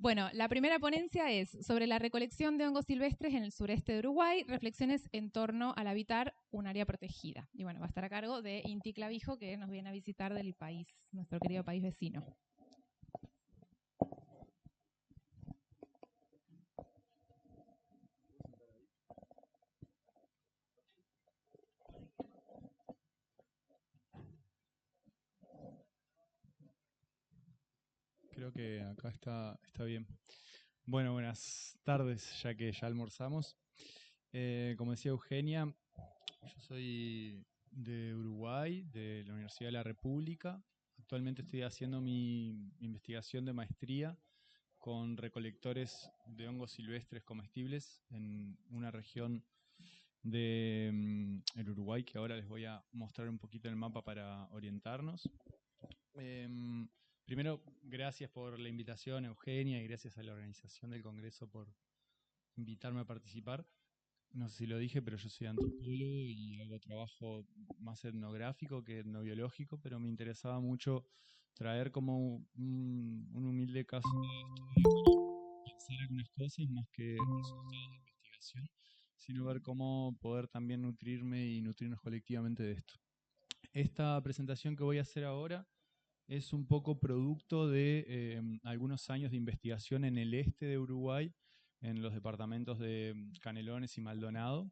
Bueno, la primera ponencia es sobre la recolección de hongos silvestres en el sureste de Uruguay, reflexiones en torno al habitar un área protegida. Y bueno, va a estar a cargo de Inti Clavijo, que nos viene a visitar del país, nuestro querido país vecino. Creo que acá está bien. Bueno, buenas tardes, ya que ya almorzamos. Como decía Eugenia, yo soy de Uruguay, de la Universidad de la República. Actualmente estoy haciendo mi investigación de maestría con recolectores de hongos silvestres comestibles en una región de el Uruguay, que ahora les voy a mostrar un poquito el mapa para orientarnos. Primero, gracias por la invitación, Eugenia, y gracias a la organización del Congreso por invitarme a participar. No sé si lo dije, pero yo soy antropólogo y hago trabajo más etnográfico que etnobiológico, pero me interesaba mucho traer como un humilde caso de estudio para pensar algunas cosas más que resultados de investigación, sino ver cómo poder también nutrirme y nutrirnos colectivamente de esto. Esta presentación que voy a hacer ahora es un poco producto de algunos años de investigación en el este de Uruguay, en los departamentos de Canelones y Maldonado,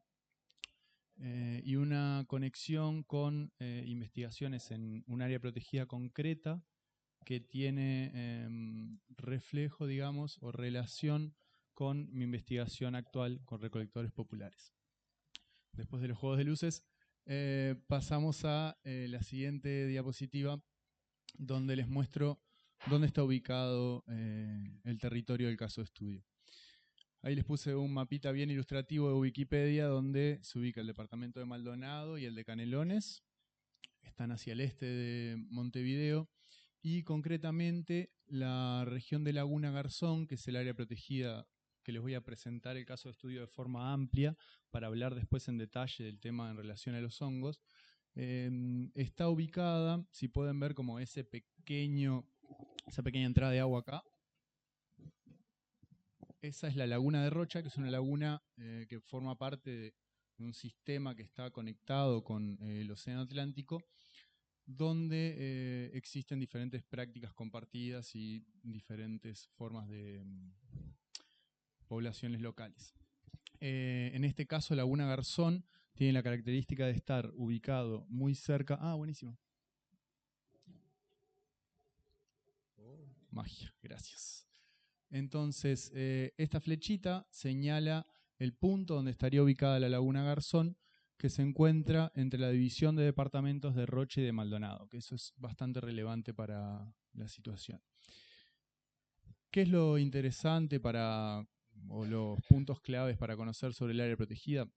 y una conexión con investigaciones en un área protegida concreta que tiene reflejo, digamos, o relación con mi investigación actual con recolectores populares. Después de los juegos de luces, pasamos a la siguiente diapositiva, donde les muestro dónde está ubicado el territorio del caso de estudio. Ahí les puse un mapita bien ilustrativo de Wikipedia donde se ubica el departamento de Maldonado y el de Canelones. Están hacia el este de Montevideo y concretamente la región de Laguna Garzón, que es el área protegida que les voy a presentar el caso de estudio de forma amplia para hablar después en detalle del tema en relación a los hongos. Está ubicada, si pueden ver como esa pequeña entrada de agua acá. Esa es la laguna de Rocha, que es una laguna que forma parte de un sistema que está conectado con el Océano Atlántico, donde existen diferentes prácticas compartidas y diferentes formas de poblaciones locales. En este caso, Laguna Garzón tiene la característica de estar ubicado muy cerca. Ah, buenísimo. Magia, gracias. Entonces, esta flechita señala el punto donde estaría ubicada la Laguna Garzón, que se encuentra entre la división de departamentos de Rocha y de Maldonado, que eso es bastante relevante para la situación. ¿Qué es lo interesante o los puntos claves para conocer sobre el área protegida?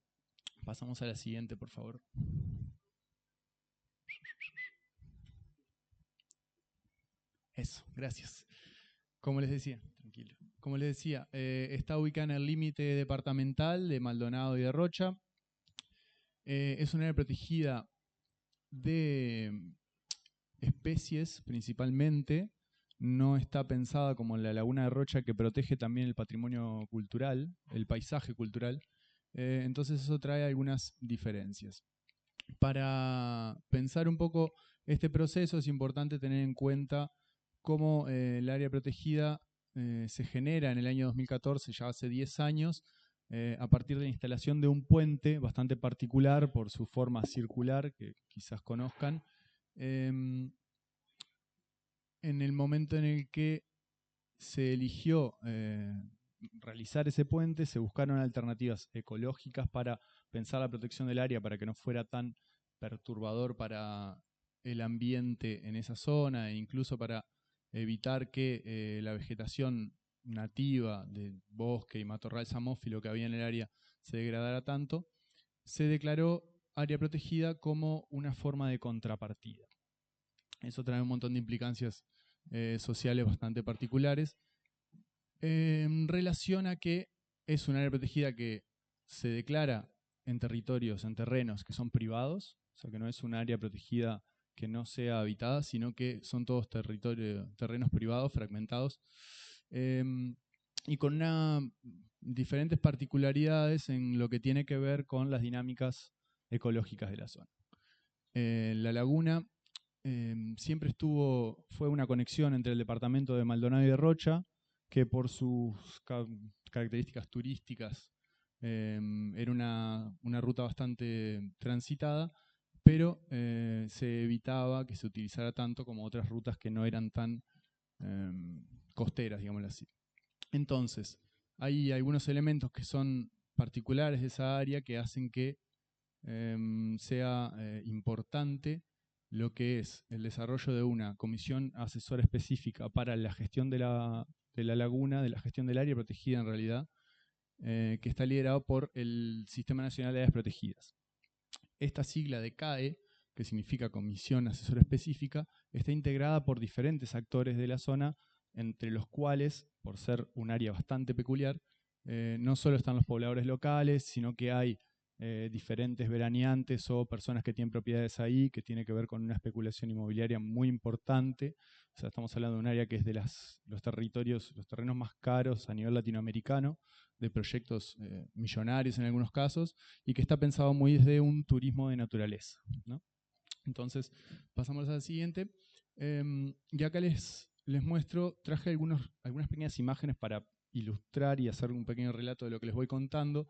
Pasamos a la siguiente, por favor. Eso, gracias. Como les decía, tranquilo. Como les decía, está ubicada en el límite departamental de Maldonado y de Rocha. Es un área protegida de especies principalmente. No está pensada como la Laguna de Rocha, que protege también el patrimonio cultural, el paisaje cultural. Entonces eso trae algunas diferencias. Para pensar un poco este proceso es importante tener en cuenta cómo el área protegida se genera en el año 2014, ya hace 10 años, a partir de la instalación de un puente bastante particular por su forma circular, que quizás conozcan. En el momento en el que se eligió realizar ese puente, se buscaron alternativas ecológicas para pensar la protección del área para que no fuera tan perturbador para el ambiente en esa zona e incluso para evitar que la vegetación nativa del bosque y matorral samófilo que había en el área se degradara tanto. Se declaró área protegida como una forma de contrapartida. Eso trae un montón de implicancias sociales bastante particulares, en relación a que es un área protegida que se declara en territorios, en terrenos que son privados, o sea que no es un área protegida que no sea habitada, sino que son todos terrenos privados, fragmentados, y con diferentes particularidades en lo que tiene que ver con las dinámicas ecológicas de la zona. La laguna siempre fue una conexión entre el departamento de Maldonado y de Rocha, que por sus características turísticas era una ruta bastante transitada, pero se evitaba que se utilizara tanto como otras rutas que no eran tan costeras, digámoslo así. Entonces, hay algunos elementos que son particulares de esa área que hacen que sea importante lo que es el desarrollo de una comisión asesora específica para la gestión de la laguna, de la gestión del área protegida en realidad, que está liderado por el Sistema Nacional de Áreas Protegidas. Esta sigla de CAE, que significa Comisión Asesora Específica, está integrada por diferentes actores de la zona, entre los cuales, por ser un área bastante peculiar, no solo están los pobladores locales, sino que hay diferentes veraneantes o personas que tienen propiedades ahí, que tiene que ver con una especulación inmobiliaria muy importante. O sea, estamos hablando de un área que es de los terrenos más caros a nivel latinoamericano, de proyectos millonarios en algunos casos, y que está pensado muy desde un turismo de naturaleza, ¿no? Entonces, pasamos a la siguiente. Y acá les muestro, traje algunas pequeñas imágenes para ilustrar y hacer un pequeño relato de lo que les voy contando.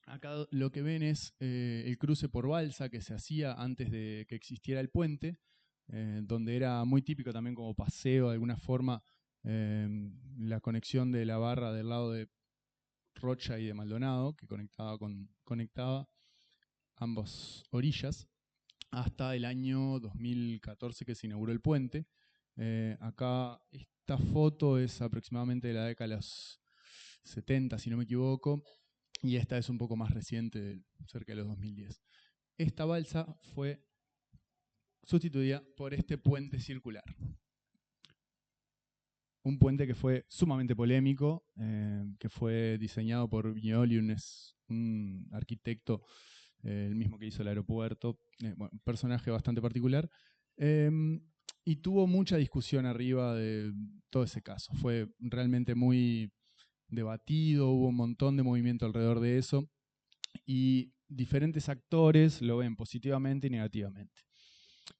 Acá lo que ven es el cruce por balsa que se hacía antes de que existiera el puente, donde era muy típico también como paseo de alguna forma la conexión de la barra del lado de Rocha y de Maldonado, que conectaba ambas orillas, hasta el año 2014 que se inauguró el puente. Acá esta foto es aproximadamente de la década de los 70, si no me equivoco, y esta es un poco más reciente, cerca de los 2010. Esta balsa fue sustituida por este puente circular. Un puente que fue sumamente polémico, que fue diseñado por Vignoli, un arquitecto, el mismo que hizo el aeropuerto, bueno, un personaje bastante particular, y tuvo mucha discusión arriba de todo ese caso. Fue realmente muy debatido, hubo un montón de movimiento alrededor de eso, y diferentes actores lo ven positivamente y negativamente.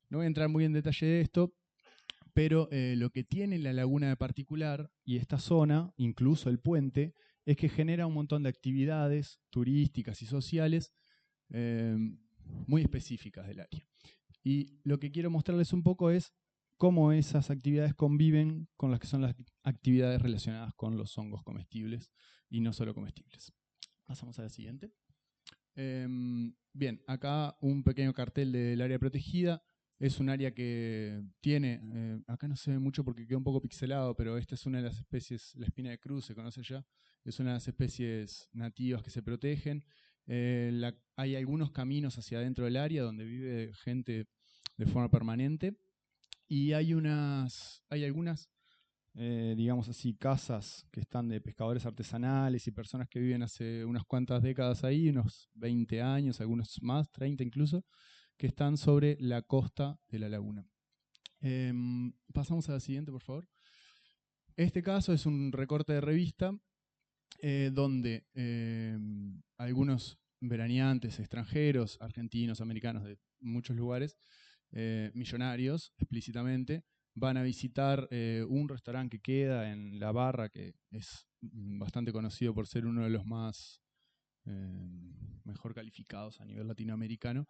No voy a entrar muy en detalle de esto, pero lo que tiene la laguna de particular y esta zona, incluso el puente, es que genera un montón de actividades turísticas y sociales muy específicas del área. Y lo que quiero mostrarles un poco es cómo esas actividades conviven con las que son las actividades relacionadas con los hongos comestibles y no solo comestibles. Pasamos a la siguiente. Bien, acá un pequeño cartel del área protegida. Es un área que tiene, acá no se ve mucho porque queda un poco pixelado, pero esta es una de las especies, la espina de cruz, ¿se conoce ya? Es una de las especies nativas que se protegen. Hay algunos caminos hacia adentro del área donde vive gente de forma permanente. Y hay algunas, digamos así, casas que están de pescadores artesanales y personas que viven hace unas cuantas décadas ahí, unos 20 años, algunos más, 30 incluso, que están sobre la costa de la laguna. Pasamos a la siguiente, por favor. Este caso es un recorte de revista donde algunos veraneantes extranjeros, argentinos, americanos, de muchos lugares, millonarios explícitamente, van a visitar un restaurante que queda en La Barra, que es bastante conocido por ser uno de los más mejor calificados a nivel latinoamericano,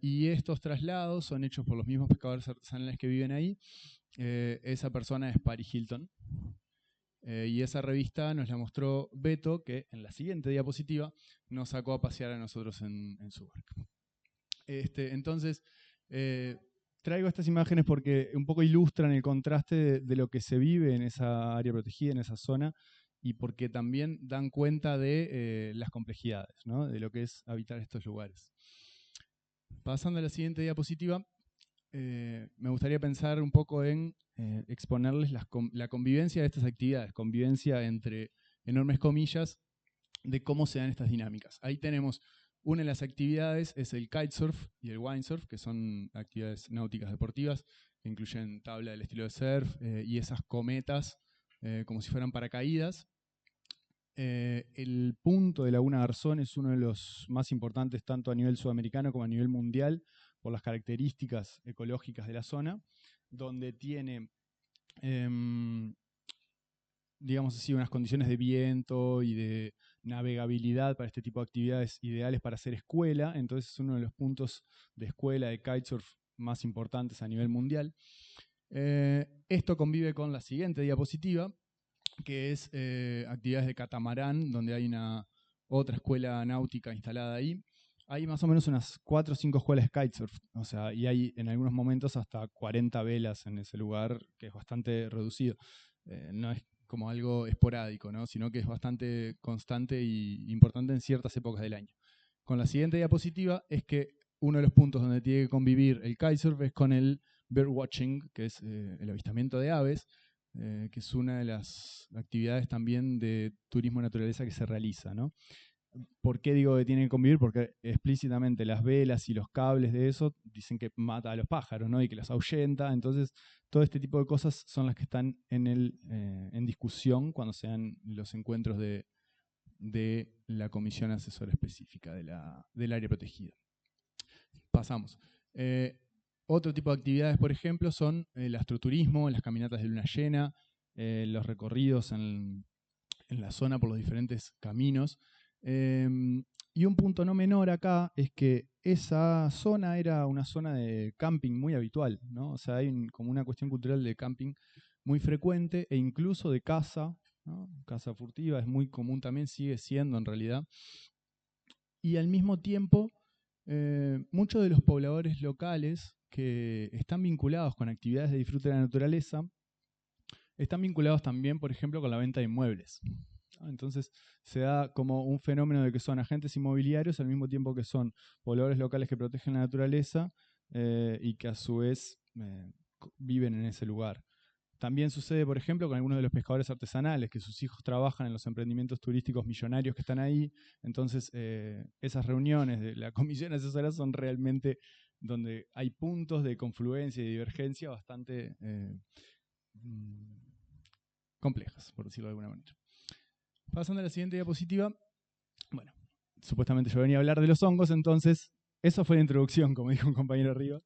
y estos traslados son hechos por los mismos pescadores artesanales que viven ahí. Esa persona es Paris Hilton, y esa revista nos la mostró Beto, que en la siguiente diapositiva nos sacó a pasear a nosotros en su barca. Entonces, traigo estas imágenes porque un poco ilustran el contraste de lo que se vive en esa área protegida, en esa zona, y porque también dan cuenta de las complejidades, ¿no? De lo que es habitar estos lugares. Pasando a la siguiente diapositiva, me gustaría pensar un poco en exponerles la convivencia de estas actividades, convivencia entre enormes comillas, de cómo se dan estas dinámicas. Ahí tenemos una de las actividades, es el kitesurf y el windsurf, que son actividades náuticas deportivas que incluyen tabla del estilo de surf y esas cometas como si fueran paracaídas. El punto de Laguna Garzón es uno de los más importantes tanto a nivel sudamericano como a nivel mundial por las características ecológicas de la zona, donde tiene, digamos así, unas condiciones de viento y de navegabilidad para este tipo de actividades ideales para hacer escuela. Entonces es uno de los puntos de escuela de kitesurf más importantes a nivel mundial. Esto convive con la siguiente diapositiva, que es actividades de catamarán, donde hay otra escuela náutica instalada ahí. Hay más o menos unas 4 o 5 escuelas de kitesurf, o sea, y hay en algunos momentos hasta 40 velas en ese lugar, que es bastante reducido. No es como algo esporádico, ¿no? Sino que es bastante constante y importante en ciertas épocas del año. Con la siguiente diapositiva es que uno de los puntos donde tiene que convivir el kitesurf es con el birdwatching, que es el avistamiento de aves, que es una de las actividades también de turismo de naturaleza que se realiza, ¿no? ¿Por qué digo que tiene que convivir? Porque explícitamente las velas y los cables de eso dicen que mata a los pájaros, ¿no? Y que los ahuyenta. Entonces, todo este tipo de cosas son las que están en discusión cuando se dan los encuentros de la comisión asesora específica del área protegida. Pasamos. Otro tipo de actividades, por ejemplo, son el astroturismo, las caminatas de luna llena, los recorridos en la zona por los diferentes caminos. Y un punto no menor acá es que esa zona era una zona de camping muy habitual, ¿no? O sea, hay como una cuestión cultural de camping muy frecuente e incluso de caza, ¿no? Caza furtiva es muy común también, sigue siendo en realidad. Y al mismo tiempo, muchos de los pobladores locales que están vinculados con actividades de disfrute de la naturaleza están vinculados también, por ejemplo, con la venta de inmuebles. Entonces se da como un fenómeno de que son agentes inmobiliarios al mismo tiempo que son pobladores locales que protegen la naturaleza y que a su vez viven en ese lugar. También sucede, por ejemplo, con algunos de los pescadores artesanales, que sus hijos trabajan en los emprendimientos turísticos millonarios que están ahí. Entonces, esas reuniones de la comisión asesora son realmente donde hay puntos de confluencia y divergencia bastante complejas, por decirlo de alguna manera. Pasando a la siguiente diapositiva, bueno, supuestamente yo venía a hablar de los hongos, entonces, eso fue la introducción, como dijo un compañero arriba.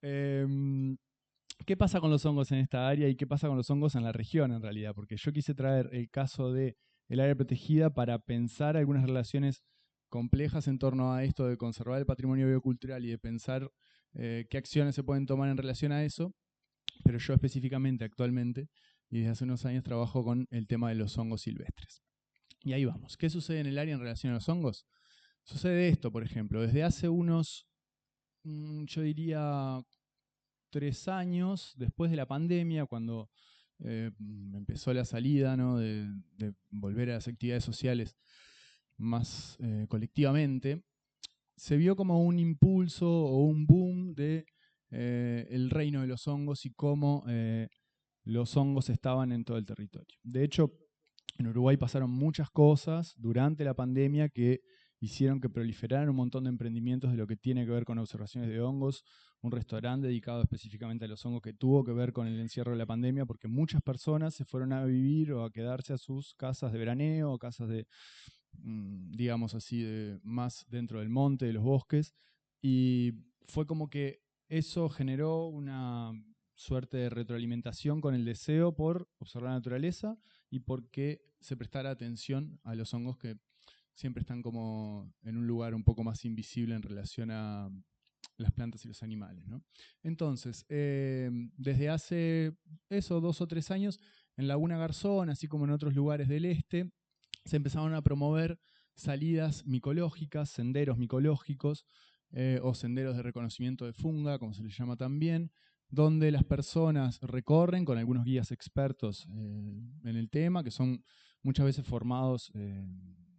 ¿Qué pasa con los hongos en esta área y qué pasa con los hongos en la región en realidad? Porque yo quise traer el caso del área protegida para pensar algunas relaciones complejas en torno a esto de conservar el patrimonio biocultural y de pensar qué acciones se pueden tomar en relación a eso, pero yo específicamente actualmente y desde hace unos años trabajo con el tema de los hongos silvestres. Y ahí vamos. ¿Qué sucede en el área en relación a los hongos? Sucede esto, por ejemplo, desde hace unos, yo diría, 3 años, después de la pandemia, cuando empezó la salida, ¿no? de volver a las actividades sociales más colectivamente, se vio como un impulso o un boom de el reino de los hongos y cómo los hongos estaban en todo el territorio. De hecho, en Uruguay pasaron muchas cosas durante la pandemia que hicieron que proliferaran un montón de emprendimientos de lo que tiene que ver con observaciones de hongos, un restaurante dedicado específicamente a los hongos que tuvo que ver con el encierro de la pandemia, porque muchas personas se fueron a vivir o a quedarse a sus casas de veraneo o casas de, digamos así, más dentro del monte, de los bosques, y fue como que eso generó una suerte de retroalimentación con el deseo por observar la naturaleza y porque se prestara atención a los hongos que siempre están como en un lugar un poco más invisible en relación a las plantas y los animales, ¿no? Entonces, desde hace 2 o 3 años, en Laguna Garzón, así como en otros lugares del este, se empezaron a promover salidas micológicas, senderos micológicos o senderos de reconocimiento de funga, como se les llama también, donde las personas recorren con algunos guías expertos en el tema, que son muchas veces formados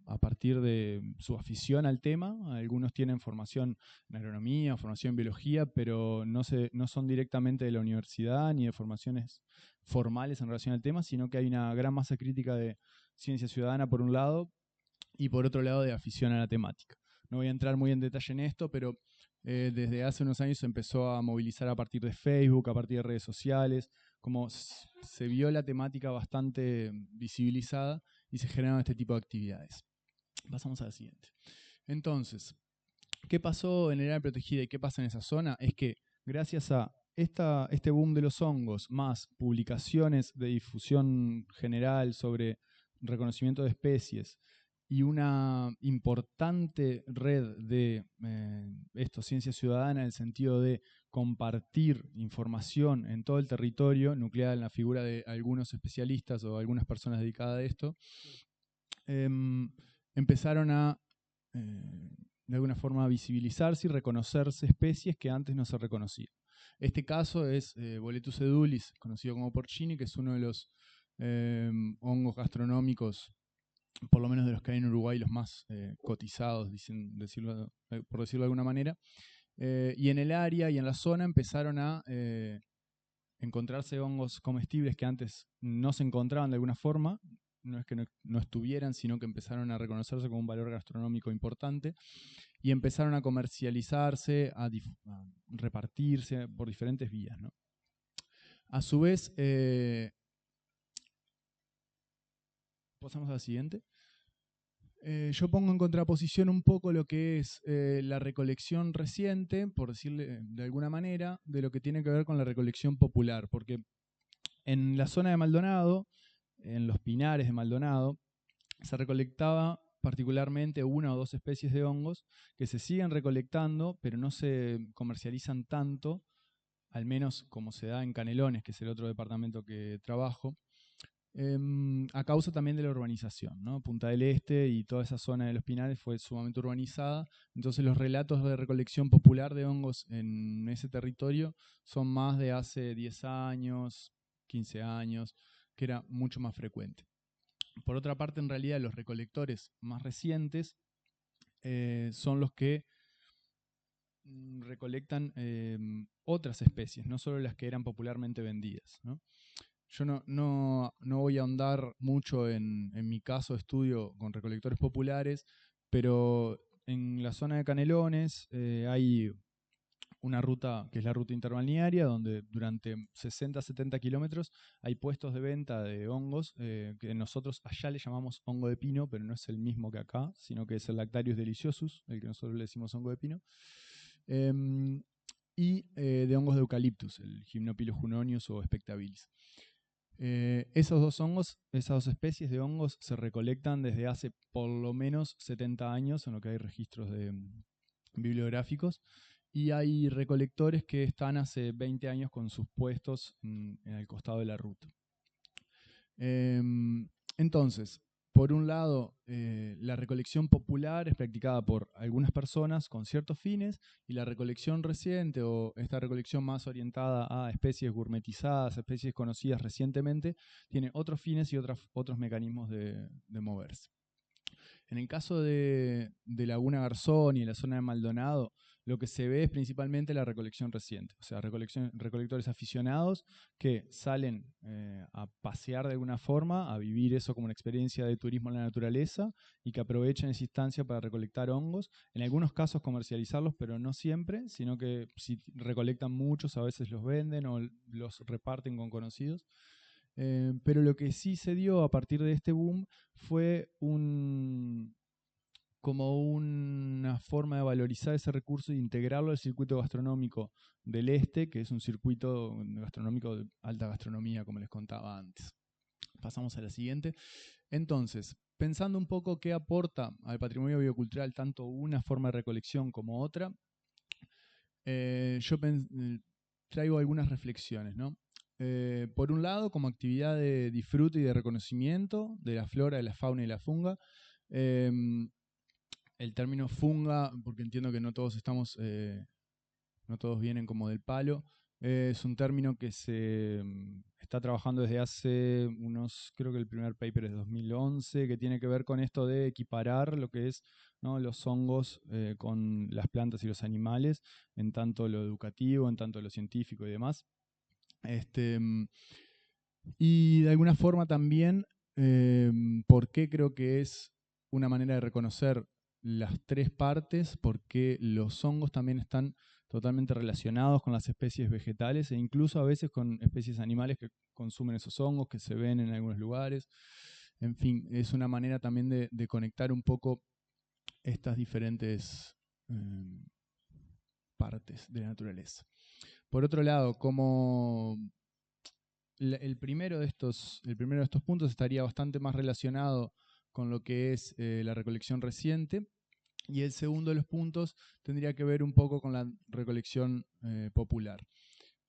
a partir de su afición al tema. Algunos tienen formación en agronomía, formación en biología, pero no son directamente de la universidad ni de formaciones formales en relación al tema, sino que hay una gran masa crítica de ciencia ciudadana por un lado y por otro lado de afición a la temática. No voy a entrar muy en detalle en esto, pero desde hace unos años se empezó a movilizar a partir de Facebook, a partir de redes sociales, como se vio la temática bastante visibilizada y se generaron este tipo de actividades. Pasamos a la siguiente. Entonces, ¿qué pasó en el área protegida y qué pasa en esa zona? Es que gracias a este boom de los hongos, más publicaciones de difusión general sobre reconocimiento de especies y una importante red de ciencia ciudadana en el sentido de compartir información en todo el territorio, nucleada en la figura de algunos especialistas o algunas personas dedicadas a esto, empezaron a de alguna forma visibilizarse y reconocerse especies que antes no se reconocían. Este caso es Boletus edulis, conocido como porcini, que es uno de los hongos gastronómicos, por lo menos de los que hay en Uruguay, los más cotizados, por decirlo de alguna manera. Y en el área y en la zona empezaron a encontrarse hongos comestibles que antes no se encontraban de alguna forma. No es que no estuvieran, sino que empezaron a reconocerse como un valor gastronómico importante y empezaron a comercializarse, a repartirse por diferentes vías, ¿no? A su vez, pasamos a la siguiente. Yo pongo en contraposición un poco lo que es la recolección reciente, por decirle de alguna manera, de lo que tiene que ver con la recolección popular, porque en la zona de Maldonado, en los pinares de Maldonado, se recolectaba particularmente una o dos especies de hongos que se siguen recolectando, pero no se comercializan tanto, al menos como se da en Canelones, que es el otro departamento que trabajo, a causa también de la urbanización, ¿no? Punta del Este y toda esa zona de los Pinares fue sumamente urbanizada, entonces los relatos de recolección popular de hongos en ese territorio son más de hace 10 años, 15 años, que era mucho más frecuente. Por otra parte, en realidad, los recolectores más recientes son los que recolectan otras especies, no solo las que eran popularmente vendidas, ¿no? Yo no voy a ahondar mucho en mi caso de estudio con recolectores populares, pero en la zona de Canelones hay una ruta que es la ruta interbalnearia, donde durante 60 a 70 kilómetros hay puestos de venta de hongos, que nosotros allá le llamamos hongo de pino, pero no es el mismo que acá, sino que es el Lactarius deliciosus, el que nosotros le decimos hongo de pino, y de hongos de eucaliptus, el Hypnopilus junonius o spectabilis. Esos dos hongos, esas dos especies de hongos se recolectan desde hace por lo menos 70 años, en lo que hay registros bibliográficos, y hay recolectores que están hace 20 años con sus puestos en el costado de la ruta. Entonces, por un lado, la recolección popular es practicada por algunas personas con ciertos fines, y la recolección reciente o esta recolección más orientada a especies gourmetizadas, especies conocidas recientemente, tiene otros fines y otros mecanismos de moverse. En el caso de Laguna Garzón y en la zona de Maldonado, lo que se ve es principalmente la recolección reciente, o sea, recolectores aficionados que salen a pasear de alguna forma, a vivir eso como una experiencia de turismo en la naturaleza y que aprovechan esa instancia para recolectar hongos, en algunos casos comercializarlos, pero no siempre, sino que si recolectan muchos a veces los venden o los reparten con conocidos. Pero lo que sí se dio a partir de este boom fue como una forma de valorizar ese recurso e integrarlo al circuito gastronómico del Este, que es un circuito gastronómico de alta gastronomía, como les contaba antes. Pasamos a la siguiente. Entonces, pensando un poco qué aporta al patrimonio biocultural tanto una forma de recolección como otra, yo traigo algunas reflexiones, ¿no? Por un lado, como actividad de disfrute y de reconocimiento de la flora, de la fauna y la funga. El término funga, porque entiendo que no todos no todos vienen como del palo, es un término que se está trabajando desde hace creo que el primer paper es 2011, que tiene que ver con esto de equiparar lo que es, ¿no?, los hongos con las plantas y los animales, en tanto lo educativo, en tanto lo científico y demás. Y de alguna forma también, ¿por qué creo que es una manera de reconocer las tres partes, porque los hongos también están totalmente relacionados con las especies vegetales e incluso a veces con especies animales que consumen esos hongos, que se ven en algunos lugares. En fin, es una manera también de conectar un poco estas diferentes partes de la naturaleza. Por otro lado, como el primero de estos puntos estaría bastante más relacionado con lo que es la recolección reciente, y el segundo de los puntos tendría que ver un poco con la recolección popular.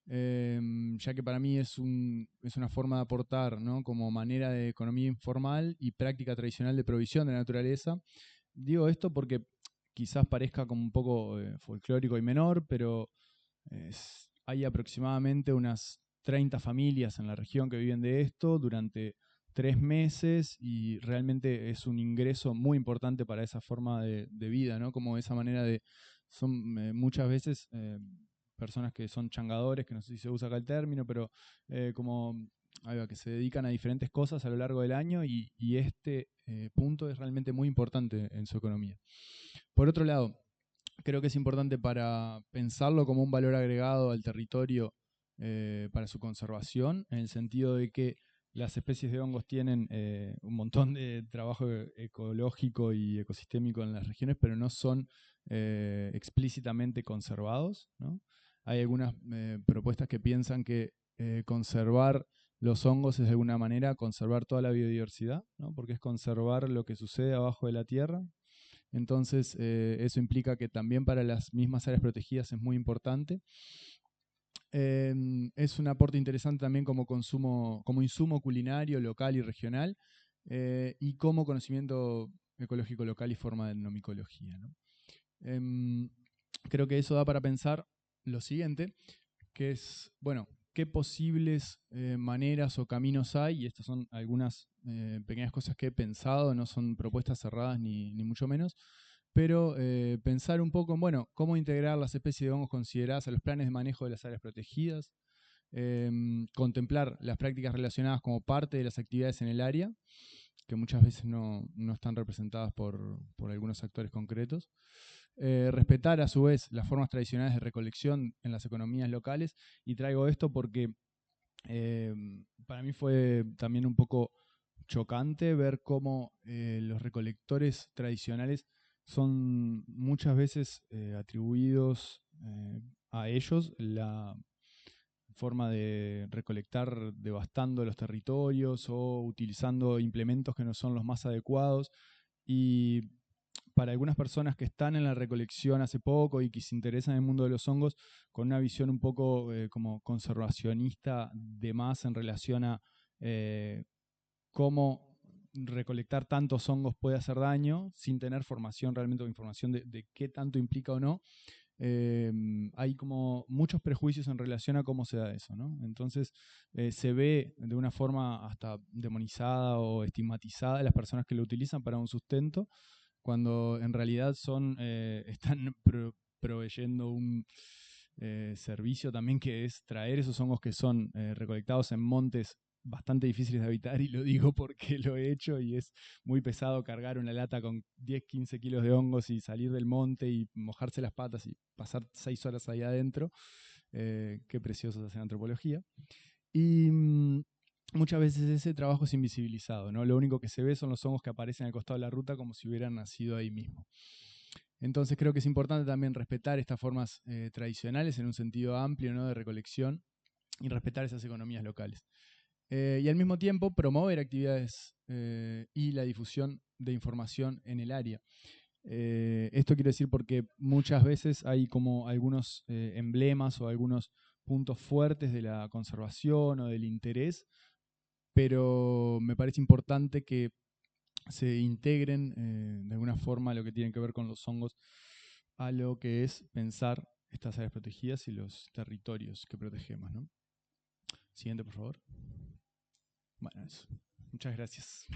Ya que para mí es una forma de aportar, ¿no?, como manera de economía informal y práctica tradicional de provisión de la naturaleza. Digo esto porque quizás parezca como un poco folclórico y menor, pero hay aproximadamente unas 30 familias en la región que viven de esto durante 3 meses, y realmente es un ingreso muy importante para esa forma de vida, ¿no? Como esa manera de... Son muchas veces personas que son changadores, que no sé si se usa acá el término, pero como que se dedican a diferentes cosas a lo largo del año, y este punto es realmente muy importante en su economía. Por otro lado, creo que es importante para pensarlo como un valor agregado al territorio para su conservación, en el sentido de que las especies de hongos tienen un montón de trabajo ecológico y ecosistémico en las regiones, pero no son explícitamente conservados, ¿no? Hay algunas propuestas que piensan que conservar los hongos es de alguna manera conservar toda la biodiversidad, ¿no? Porque es conservar lo que sucede abajo de la tierra. Entonces, eso implica que también para las mismas áreas protegidas es muy importante. Es un aporte interesante también como insumo culinario local y regional, y como conocimiento ecológico local y forma de etnomicología, ¿no? Creo que eso da para pensar lo siguiente, que es, bueno, qué posibles maneras o caminos hay, y estas son algunas pequeñas cosas que he pensado, no son propuestas cerradas ni mucho menos, pero pensar un poco en, bueno, cómo integrar las especies de hongos consideradas a los planes de manejo de las áreas protegidas, contemplar las prácticas relacionadas como parte de las actividades en el área, que muchas veces no están representadas por algunos actores concretos. Respetar a su vez las formas tradicionales de recolección en las economías locales, y traigo esto porque para mí fue también un poco chocante ver cómo los recolectores tradicionales son muchas veces atribuidos a ellos la forma de recolectar devastando los territorios o utilizando implementos que no son los más adecuados. Y para algunas personas que están en la recolección hace poco y que se interesan en el mundo de los hongos, con una visión un poco como conservacionista de más en relación a cómo recolectar tantos hongos puede hacer daño, sin tener formación realmente o información de qué tanto implica o no, hay como muchos prejuicios en relación a cómo se da eso, ¿no? Entonces se ve de una forma hasta demonizada o estigmatizada a las personas que lo utilizan para un sustento, cuando en realidad están proveyendo un servicio también, que es traer esos hongos que son recolectados en montes bastante difíciles de habitar, y lo digo porque lo he hecho y es muy pesado cargar una lata con 10, 15 kilos de hongos y salir del monte y mojarse las patas y pasar 6 horas ahí adentro. Qué precioso es hacer antropología. Y muchas veces ese trabajo es invisibilizado, ¿no? Lo único que se ve son los hongos que aparecen al costado de la ruta como si hubieran nacido ahí mismo. Entonces creo que es importante también respetar estas formas tradicionales en un sentido amplio, ¿no?, de recolección, y respetar esas economías locales. Y al mismo tiempo promover actividades y la difusión de información en el área. Esto quiero decir porque muchas veces hay como algunos emblemas o algunos puntos fuertes de la conservación o del interés, pero me parece importante que se integren de alguna forma lo que tiene que ver con los hongos a lo que es pensar estas áreas protegidas y los territorios que protegemos, ¿no? Siguiente, por favor. Bueno, eso. Muchas gracias.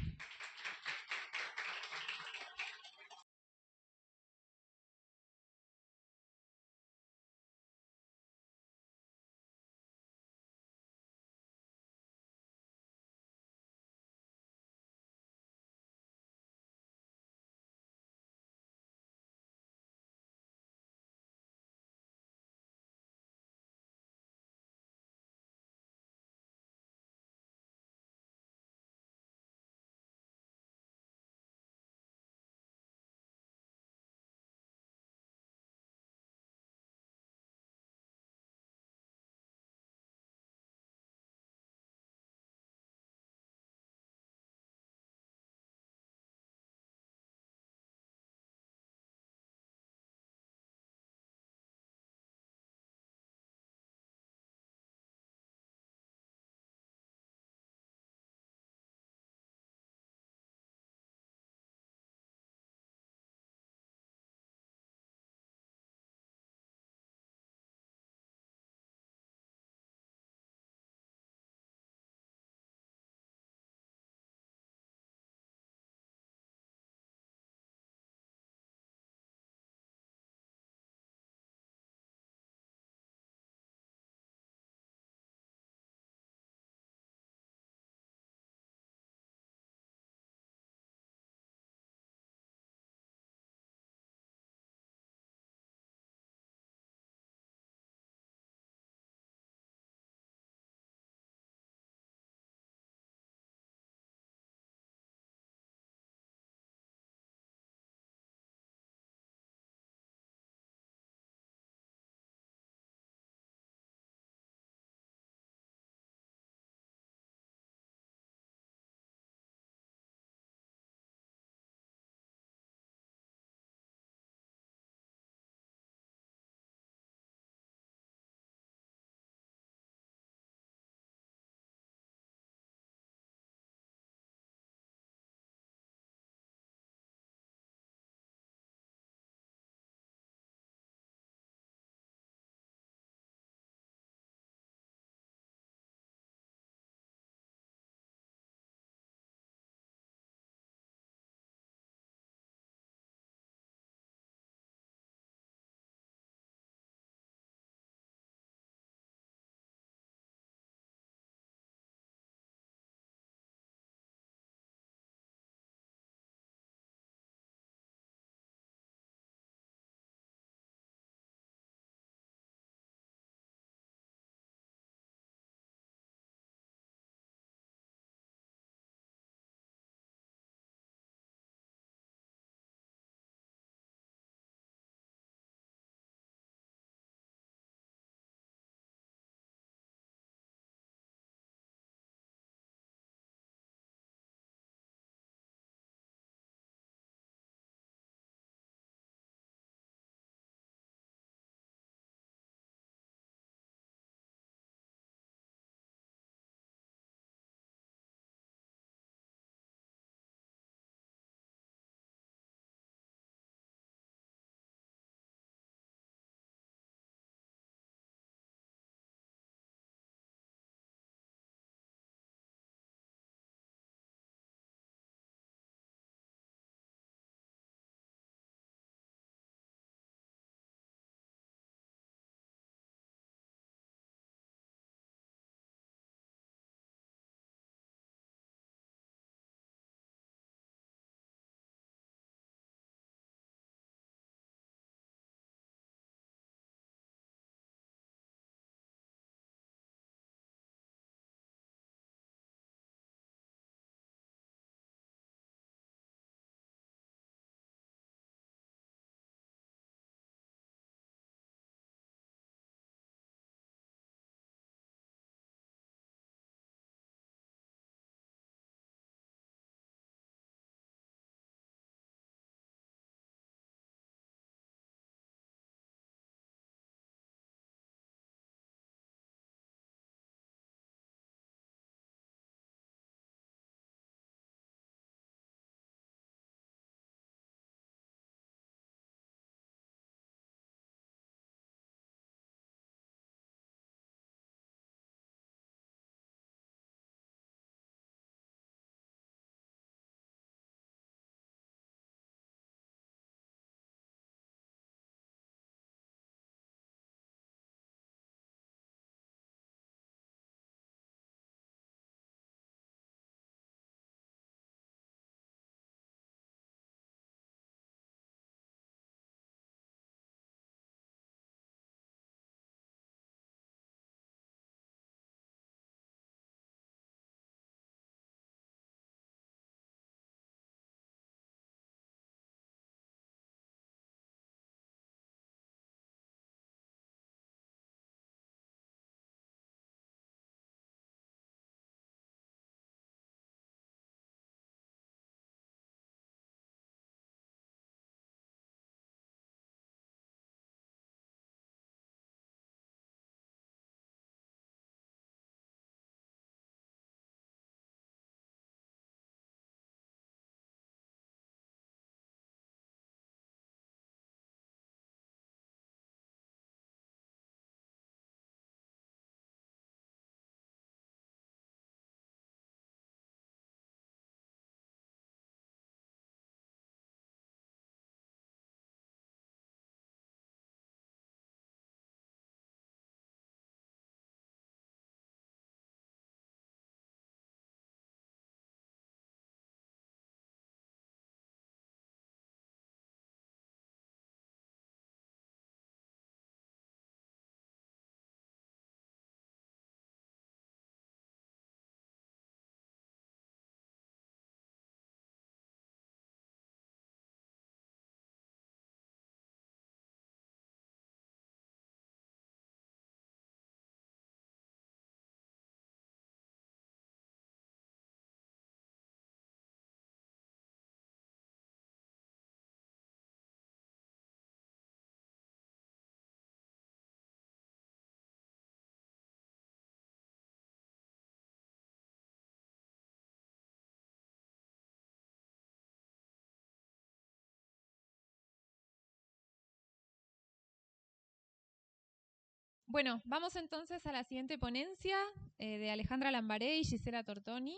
Bueno, vamos entonces a la siguiente ponencia de Alejandra Lambaré y Gisela Tortoni,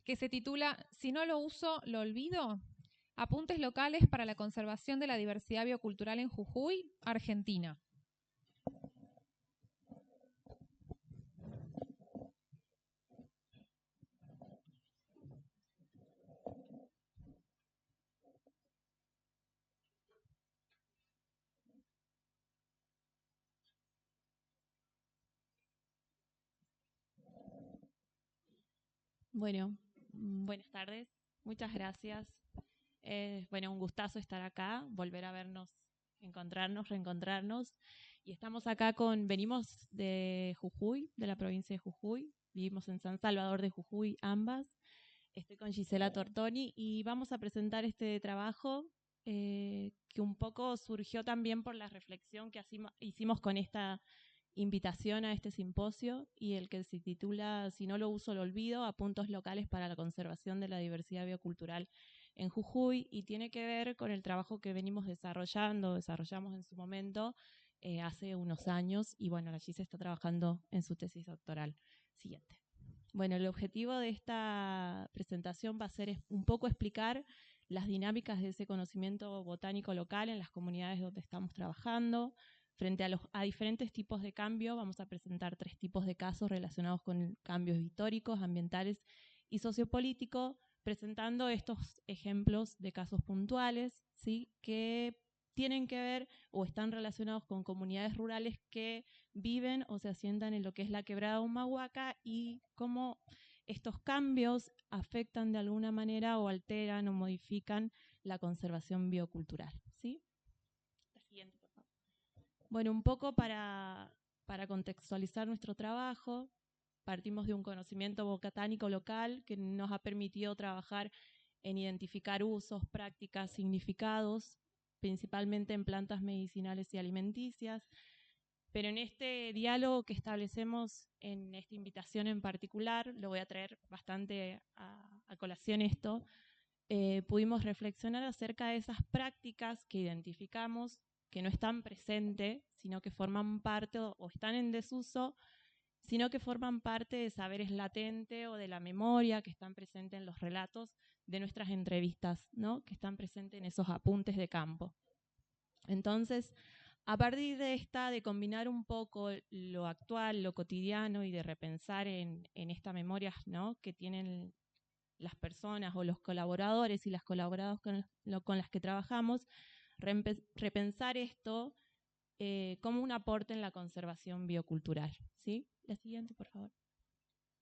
que se titula Si no lo uso, lo olvido. Apuntes locales para la conservación de la diversidad biocultural en Jujuy, Argentina. Bueno, buenas tardes, muchas gracias. Bueno, un gustazo estar acá, volver a vernos, encontrarnos, reencontrarnos. Y estamos acá venimos de Jujuy, de la provincia de Jujuy, vivimos en San Salvador de Jujuy, ambas. Estoy con Gisela Tortoni y vamos a presentar este trabajo que un poco surgió también por la reflexión que hicimos con esta invitación a este simposio y el que se titula Si no lo uso, lo olvido, apuntes locales para la conservación de la diversidad biocultural en Jujuy, y tiene que ver con el trabajo que venimos desarrollamos en su momento hace unos años, y bueno, la Gise está trabajando en su tesis doctoral. Siguiente. Bueno, el objetivo de esta presentación va a ser un poco explicar las dinámicas de ese conocimiento botánico local en las comunidades donde estamos trabajando. Frente a diferentes tipos de cambio, vamos a presentar 3 tipos de casos relacionados con cambios históricos, ambientales y sociopolíticos, presentando estos ejemplos de casos puntuales, ¿sí?, que tienen que ver o están relacionados con comunidades rurales que viven o se asientan en lo que es la quebrada Humahuaca, y cómo estos cambios afectan de alguna manera o alteran o modifican la conservación biocultural, ¿sí? La siguiente, por favor. Bueno, un poco para contextualizar nuestro trabajo, partimos de un conocimiento botánico local que nos ha permitido trabajar en identificar usos, prácticas, significados, principalmente en plantas medicinales y alimenticias. Pero en este diálogo que establecemos, en esta invitación en particular, lo voy a traer bastante a colación esto, pudimos reflexionar acerca de esas prácticas que identificamos, que no están presentes, sino que forman parte o están en desuso, sino que forman parte de saberes latentes o de la memoria que están presentes en los relatos de nuestras entrevistas, ¿no?, que están presentes en esos apuntes de campo. Entonces, a partir de combinar un poco lo actual, lo cotidiano, y de repensar en estas memorias, ¿no?, que tienen las personas o los colaboradores y las colaboradoras con las que trabajamos, repensar esto como un aporte en la conservación biocultural, ¿sí? La siguiente, por favor.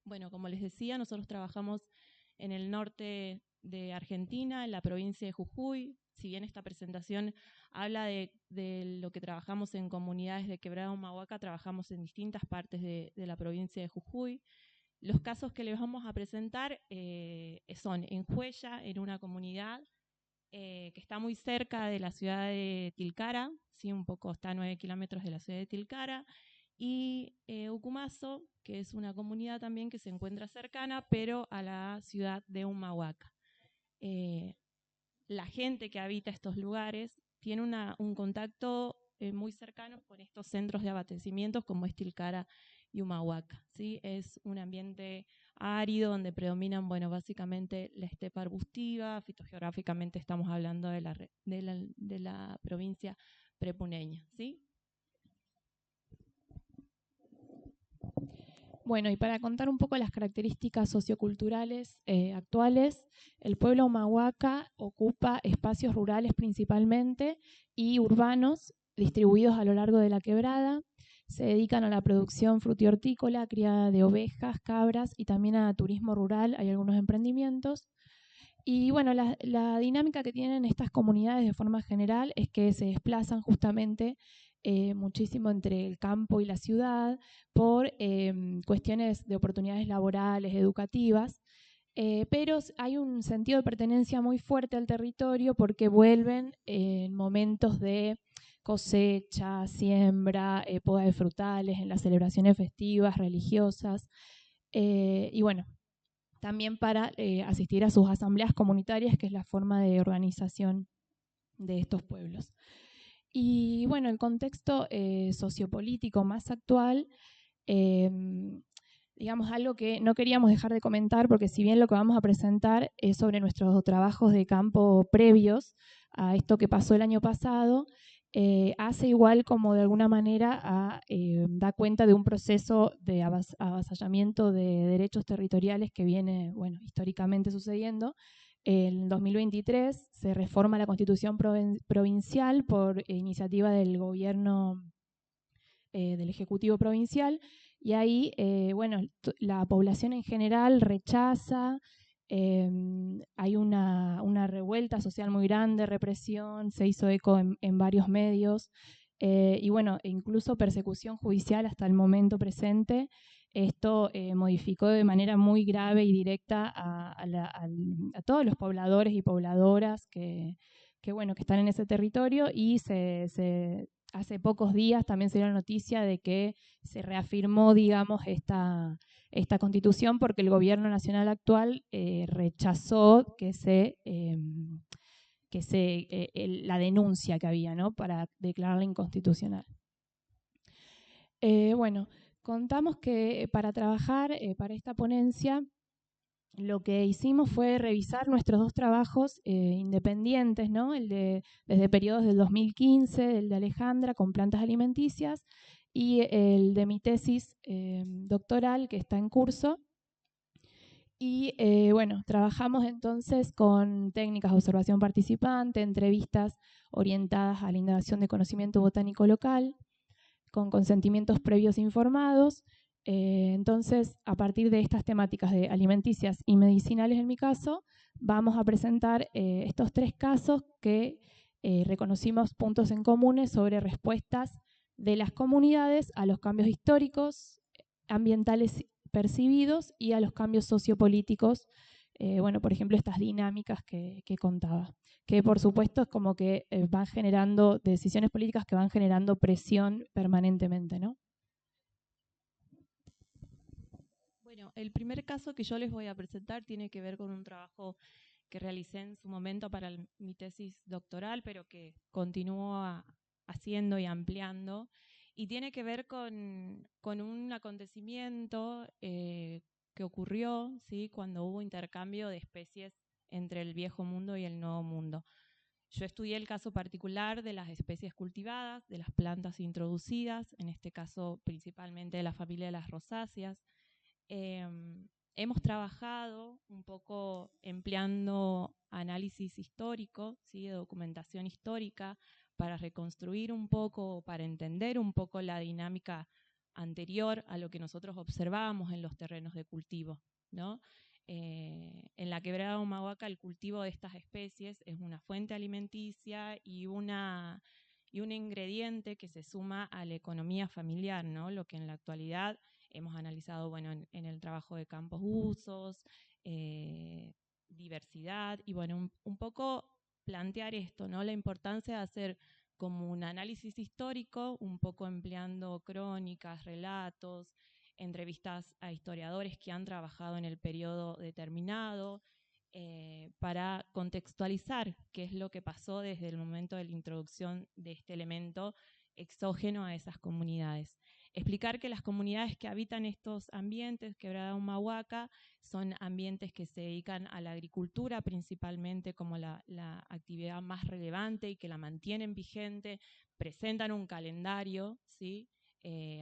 Bueno, como les decía, nosotros trabajamos en el norte de Argentina, en la provincia de Jujuy. Si bien esta presentación habla de lo que trabajamos en comunidades de Quebrada Humahuaca, trabajamos en distintas partes de la provincia de Jujuy. Los casos que les vamos a presentar son en Huella, en una comunidad que está muy cerca de la ciudad de Tilcara, ¿sí? Un poco está a 9 kilómetros de la ciudad de Tilcara, y Ucumazo, que es una comunidad también que se encuentra cercana, pero a la ciudad de Humahuaca. La gente que habita estos lugares tiene un contacto muy cercano con estos centros de abastecimientos como es Tilcara y Humahuaca, ¿sí? Es un ambiente árido donde predominan, bueno, básicamente la estepa arbustiva. Fitogeográficamente estamos hablando de la provincia prepuneña, ¿sí? Bueno, y para contar un poco las características socioculturales actuales, el pueblo Humahuaca ocupa espacios rurales principalmente y urbanos distribuidos a lo largo de la quebrada. Se dedican a la producción frutihortícola, criada de ovejas, cabras y también a turismo rural. Hay algunos emprendimientos. Y bueno, la dinámica que tienen estas comunidades de forma general es que se desplazan justamente muchísimo entre el campo y la ciudad por cuestiones de oportunidades laborales, educativas, pero hay un sentido de pertenencia muy fuerte al territorio porque vuelven en momentos de cosecha, siembra, poda de frutales, en las celebraciones festivas, religiosas, y bueno, también para asistir a sus asambleas comunitarias, que es la forma de organización de estos pueblos. Y bueno, el contexto sociopolítico más actual, digamos algo que no queríamos dejar de comentar, porque si bien lo que vamos a presentar es sobre nuestros trabajos de campo previos a esto que pasó el año pasado, hace igual como de alguna manera da cuenta de un proceso de avasallamiento de derechos territoriales que viene, bueno, históricamente sucediendo. En 2023 se reforma la Constitución provincial por iniciativa del gobierno del Ejecutivo Provincial, y ahí, bueno, la población en general rechaza, hay una revuelta social muy grande, represión, se hizo eco en varios medios, y bueno, incluso persecución judicial hasta el momento presente. Esto modificó de manera muy grave y directa a todos los pobladores y pobladoras bueno, que están en ese territorio, y hace pocos días también se dio la noticia de que se reafirmó, digamos, esta constitución, porque el gobierno nacional actual rechazó la denuncia que había, ¿no?, para declararla inconstitucional. Bueno, contamos que para trabajar para esta ponencia, lo que hicimos fue revisar nuestros dos trabajos independientes, ¿no? Desde periodos del 2015, el de Alejandra con plantas alimenticias, y el de mi tesis doctoral, que está en curso. Y bueno, trabajamos entonces con técnicas de observación participante, entrevistas orientadas a la indagación de conocimiento botánico local, con consentimientos previos informados. Entonces, a partir de estas temáticas de alimenticias y medicinales, en mi caso, vamos a presentar estos tres casos que reconocimos puntos en comunes sobre respuestas de las comunidades a los cambios históricos, ambientales percibidos y a los cambios sociopolíticos, bueno, por ejemplo, estas dinámicas que contaba, que por supuesto es como que van generando decisiones políticas que van generando presión permanentemente, ¿no? Bueno, el primer caso que yo les voy a presentar tiene que ver con un trabajo que realicé en su momento para mi tesis doctoral, pero que continúo haciendo y ampliando, y tiene que ver con un acontecimiento que ocurrió, ¿sí?, cuando hubo intercambio de especies entre el viejo mundo y el nuevo mundo. Yo estudié el caso particular de las especies cultivadas, de las plantas introducidas, en este caso principalmente de la familia de las rosáceas. Hemos trabajado un poco empleando análisis histórico, ¿sí?, de documentación histórica, para reconstruir un poco, para entender un poco la dinámica anterior a lo que nosotros observábamos en los terrenos de cultivo, ¿no? En la quebrada de Humahuaca, el cultivo de estas especies es una fuente alimenticia y un ingrediente que se suma a la economía familiar, ¿no?, lo que en la actualidad hemos analizado, bueno, en el trabajo de campos usos, diversidad, y bueno, un poco plantear esto, ¿no?, la importancia de hacer como un análisis histórico, un poco empleando crónicas, relatos, entrevistas a historiadores que han trabajado en el periodo determinado, para contextualizar qué es lo que pasó desde el momento de la introducción de este elemento exógeno a esas comunidades. Explicar que las comunidades que habitan estos ambientes, Quebrada Humahuaca, son ambientes que se dedican a la agricultura principalmente como la actividad más relevante y que la mantienen vigente, presentan un calendario, ¿sí?,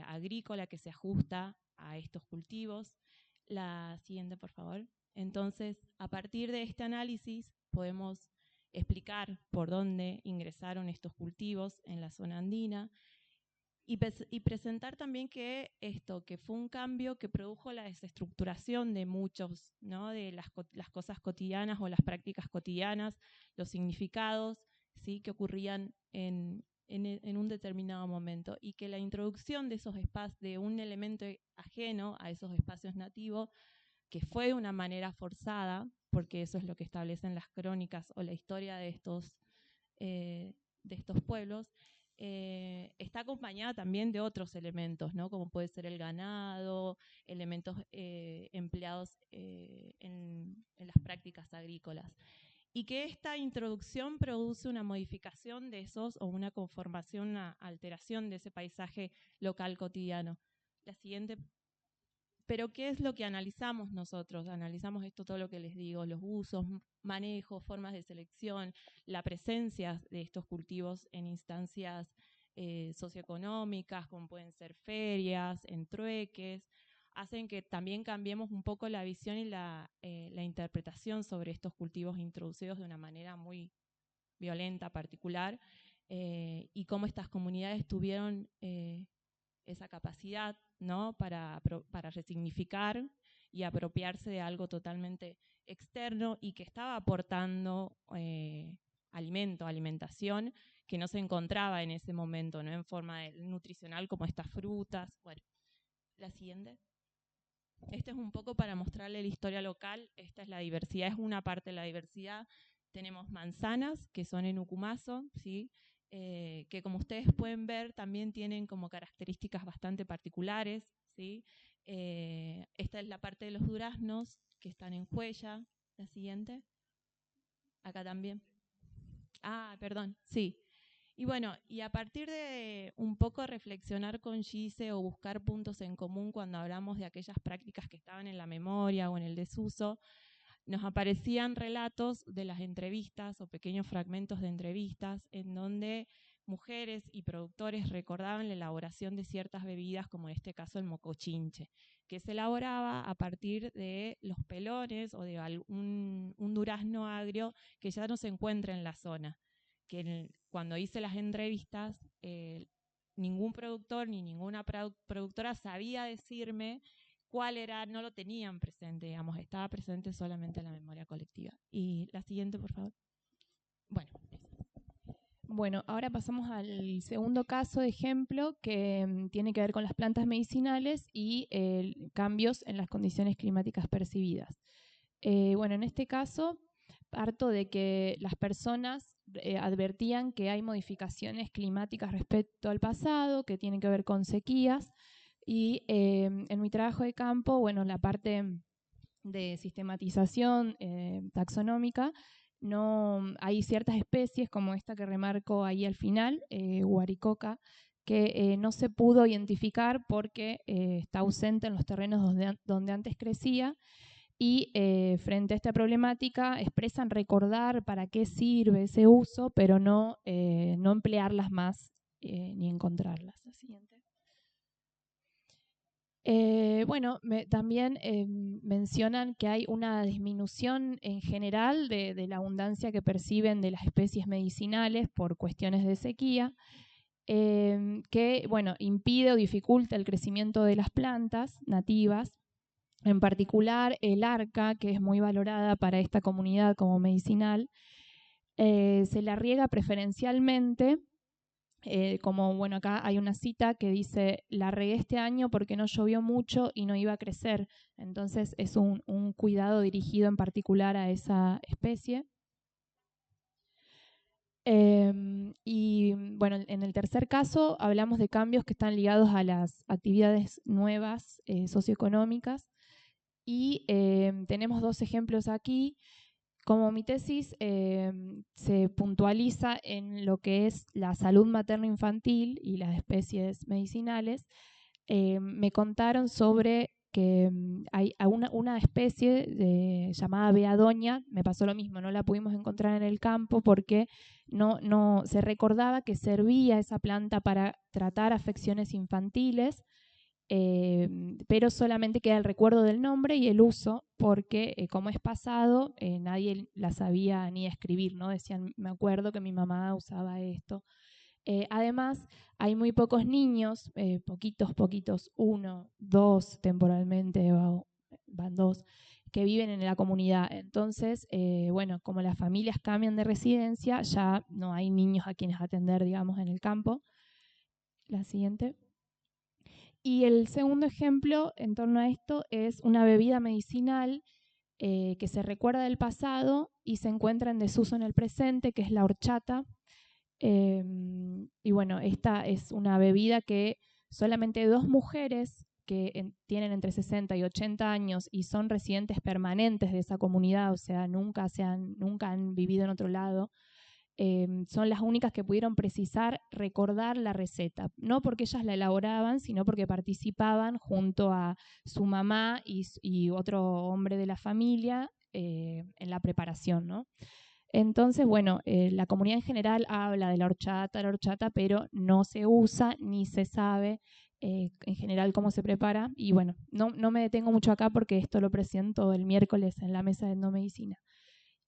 agrícola que se ajusta a estos cultivos. La siguiente, por favor. Entonces, a partir de este análisis podemos explicar por dónde ingresaron estos cultivos en la zona andina, y presentar también que fue un cambio que produjo la desestructuración de muchos, ¿no?, de las cosas cotidianas o las prácticas cotidianas, los significados, ¿sí?, que ocurrían en un determinado momento, y que la introducción de esos espacios, de un elemento ajeno a esos espacios nativos, que fue de una manera forzada, porque eso es lo que establecen las crónicas o la historia de estos pueblos, está acompañada también de otros elementos, ¿no?, como puede ser el ganado, elementos empleados en las prácticas agrícolas. y que esta introducción produce una modificación de esos, o una conformación, una alteración de ese paisaje local cotidiano. La siguiente. Pero ¿qué es lo que analizamos nosotros? Analizamos esto, todo lo que les digo, los usos, manejos, formas de selección, la presencia de estos cultivos en instancias socioeconómicas, como pueden ser ferias, en trueques, hacen que también cambiemos un poco la visión y la interpretación sobre estos cultivos introducidos de una manera muy violenta, particular, y cómo estas comunidades tuvieron esa capacidad, ¿no?, para resignificar y apropiarse de algo totalmente externo y que estaba aportando alimentación que no se encontraba en ese momento, ¿no?, en forma nutricional, como estas frutas. Bueno, la siguiente. Este es un poco para mostrarle la historia local. Esta es la diversidad, es una parte de la diversidad. Tenemos manzanas, que son en Ucumazo, ¿sí?, que como ustedes pueden ver también tienen como características bastante particulares, ¿sí? Esta es la parte de los duraznos, que están en Cuella. La siguiente. Acá también. Ah, perdón, sí. Y bueno, y a partir de un poco reflexionar con Gise o buscar puntos en común cuando hablamos de aquellas prácticas que estaban en la memoria o en el desuso, nos aparecían relatos de las entrevistas o pequeños fragmentos de entrevistas en donde mujeres y productores recordaban la elaboración de ciertas bebidas, como en este caso el mocochinche, que se elaboraba a partir de los pelones o de un durazno agrio que ya no se encuentra en la zona. Que cuando hice las entrevistas, ningún productor ni ninguna productora sabía decirme cuál era, no lo tenían presente, digamos, estaba presente solamente en la memoria colectiva. Y la siguiente, por favor. Bueno, ahora pasamos al segundo caso de ejemplo que tiene que ver con las plantas medicinales y cambios en las condiciones climáticas percibidas. Bueno, en este caso parto de que las personas advertían que hay modificaciones climáticas respecto al pasado, que tienen que ver con sequías, y en mi trabajo de campo, bueno, la parte de sistematización taxonómica, no hay ciertas especies como esta que remarco ahí al final, Huaricoca, que no se pudo identificar porque está ausente en los terrenos donde antes crecía, y frente a esta problemática expresan recordar para qué sirve ese uso, pero no emplearlas más ni encontrarlas. La siguiente. Bueno, también mencionan que hay una disminución en general de la abundancia que perciben de las especies medicinales por cuestiones de sequía, que bueno, impide o dificulta el crecimiento de las plantas nativas, en particular el arca, que es muy valorada para esta comunidad como medicinal, se la riega preferencialmente. Como bueno, acá hay una cita que dice: la regué este año porque no llovió mucho y no iba a crecer. Entonces es un cuidado dirigido en particular a esa especie. Y bueno, en el tercer caso hablamos de cambios que están ligados a las actividades nuevas socioeconómicas, y tenemos dos ejemplos aquí. Como mi tesis se puntualiza en lo que es la salud materno-infantil y las especies medicinales, me contaron sobre que hay una especie llamada beadoña. Me pasó lo mismo, no la pudimos encontrar en el campo porque no se recordaba que servía esa planta para tratar afecciones infantiles, pero solamente queda el recuerdo del nombre y el uso, porque como es pasado, nadie la sabía ni escribir, ¿no? Decían: me acuerdo que mi mamá usaba esto. Además, hay muy pocos niños, poquitos, 1, 2 temporalmente, van 2, que viven en la comunidad. Entonces, bueno, como las familias cambian de residencia, ya no hay niños a quienes atender, digamos, en el campo. La siguiente. Y el segundo ejemplo en torno a esto es una bebida medicinal que se recuerda del pasado y se encuentra en desuso en el presente, que es la horchata. Y bueno, esta es una bebida que solamente 2 mujeres que tienen entre 60 y 80 años y son residentes permanentes de esa comunidad, o sea, nunca han vivido en otro lado, son las únicas que pudieron precisar recordar la receta, no porque ellas la elaboraban, sino porque participaban junto a su mamá y otro hombre de la familia en la preparación, ¿no? Entonces, bueno, la comunidad en general habla de la horchata, pero no se usa ni se sabe en general cómo se prepara. Y bueno, no me detengo mucho acá porque esto lo presento el miércoles en la mesa de etnomedicina.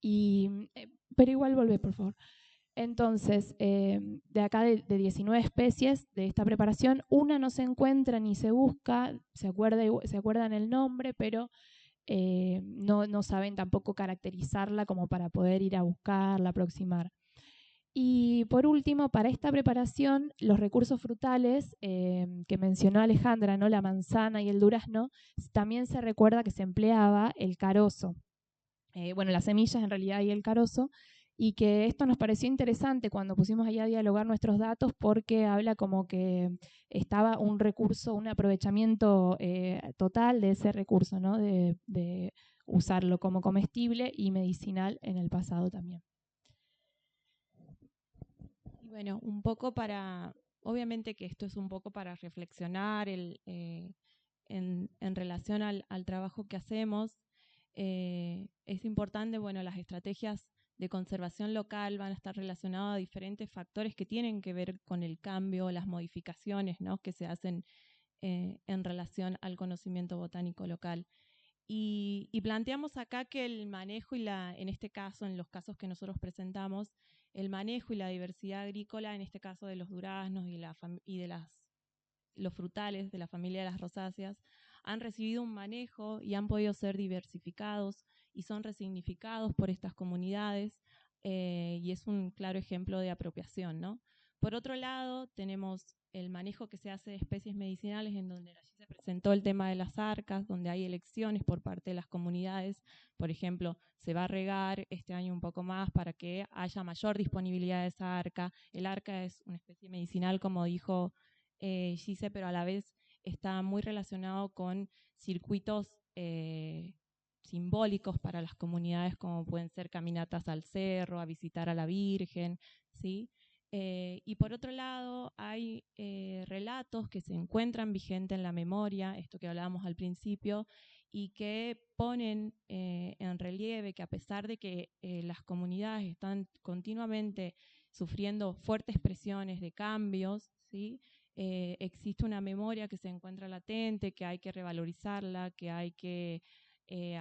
Pero igual volvé, por favor. Entonces, de acá de 19 especies de esta preparación, una no se encuentra ni se busca, se acuerdan el nombre, pero no saben tampoco caracterizarla como para poder ir a buscarla, aproximar. Y por último, para esta preparación, los recursos frutales que mencionó Alejandra, ¿no? La manzana y el durazno, también se recuerda que se empleaba el carozo. Bueno, las semillas en realidad y el carozo, y que esto nos pareció interesante cuando pusimos ahí a dialogar nuestros datos porque habla como que estaba un recurso, un aprovechamiento total de ese recurso, ¿no? De usarlo como comestible y medicinal en el pasado también. Y bueno, un poco obviamente que esto es un poco para reflexionar en relación al trabajo que hacemos. Es importante, bueno, las estrategias de conservación local van a estar relacionadas a diferentes factores que tienen que ver con el cambio, las modificaciones, ¿no? Que se hacen en relación al conocimiento botánico local. Y planteamos acá que el manejo en este caso, en los casos que nosotros presentamos, el manejo y la diversidad agrícola, en este caso de los duraznos y de los frutales de la familia de las rosáceas, han recibido un manejo y han podido ser diversificados y son resignificados por estas comunidades y es un claro ejemplo de apropiación, ¿no? Por otro lado, tenemos el manejo que se hace de especies medicinales, en donde allí se presentó el tema de las arcas, donde hay elecciones por parte de las comunidades. Por ejemplo, se va a regar este año un poco más para que haya mayor disponibilidad de esa arca. El arca es una especie medicinal, como dijo Gise, pero a la vez está muy relacionado con circuitos simbólicos para las comunidades, como pueden ser caminatas al cerro, a visitar a la Virgen, ¿sí? Y por otro lado, hay relatos que se encuentran vigentes en la memoria, esto que hablábamos al principio, y que ponen en relieve que a pesar de que las comunidades están continuamente sufriendo fuertes presiones de cambios, ¿sí? Existe una memoria que se encuentra latente, que hay que revalorizarla, que hay que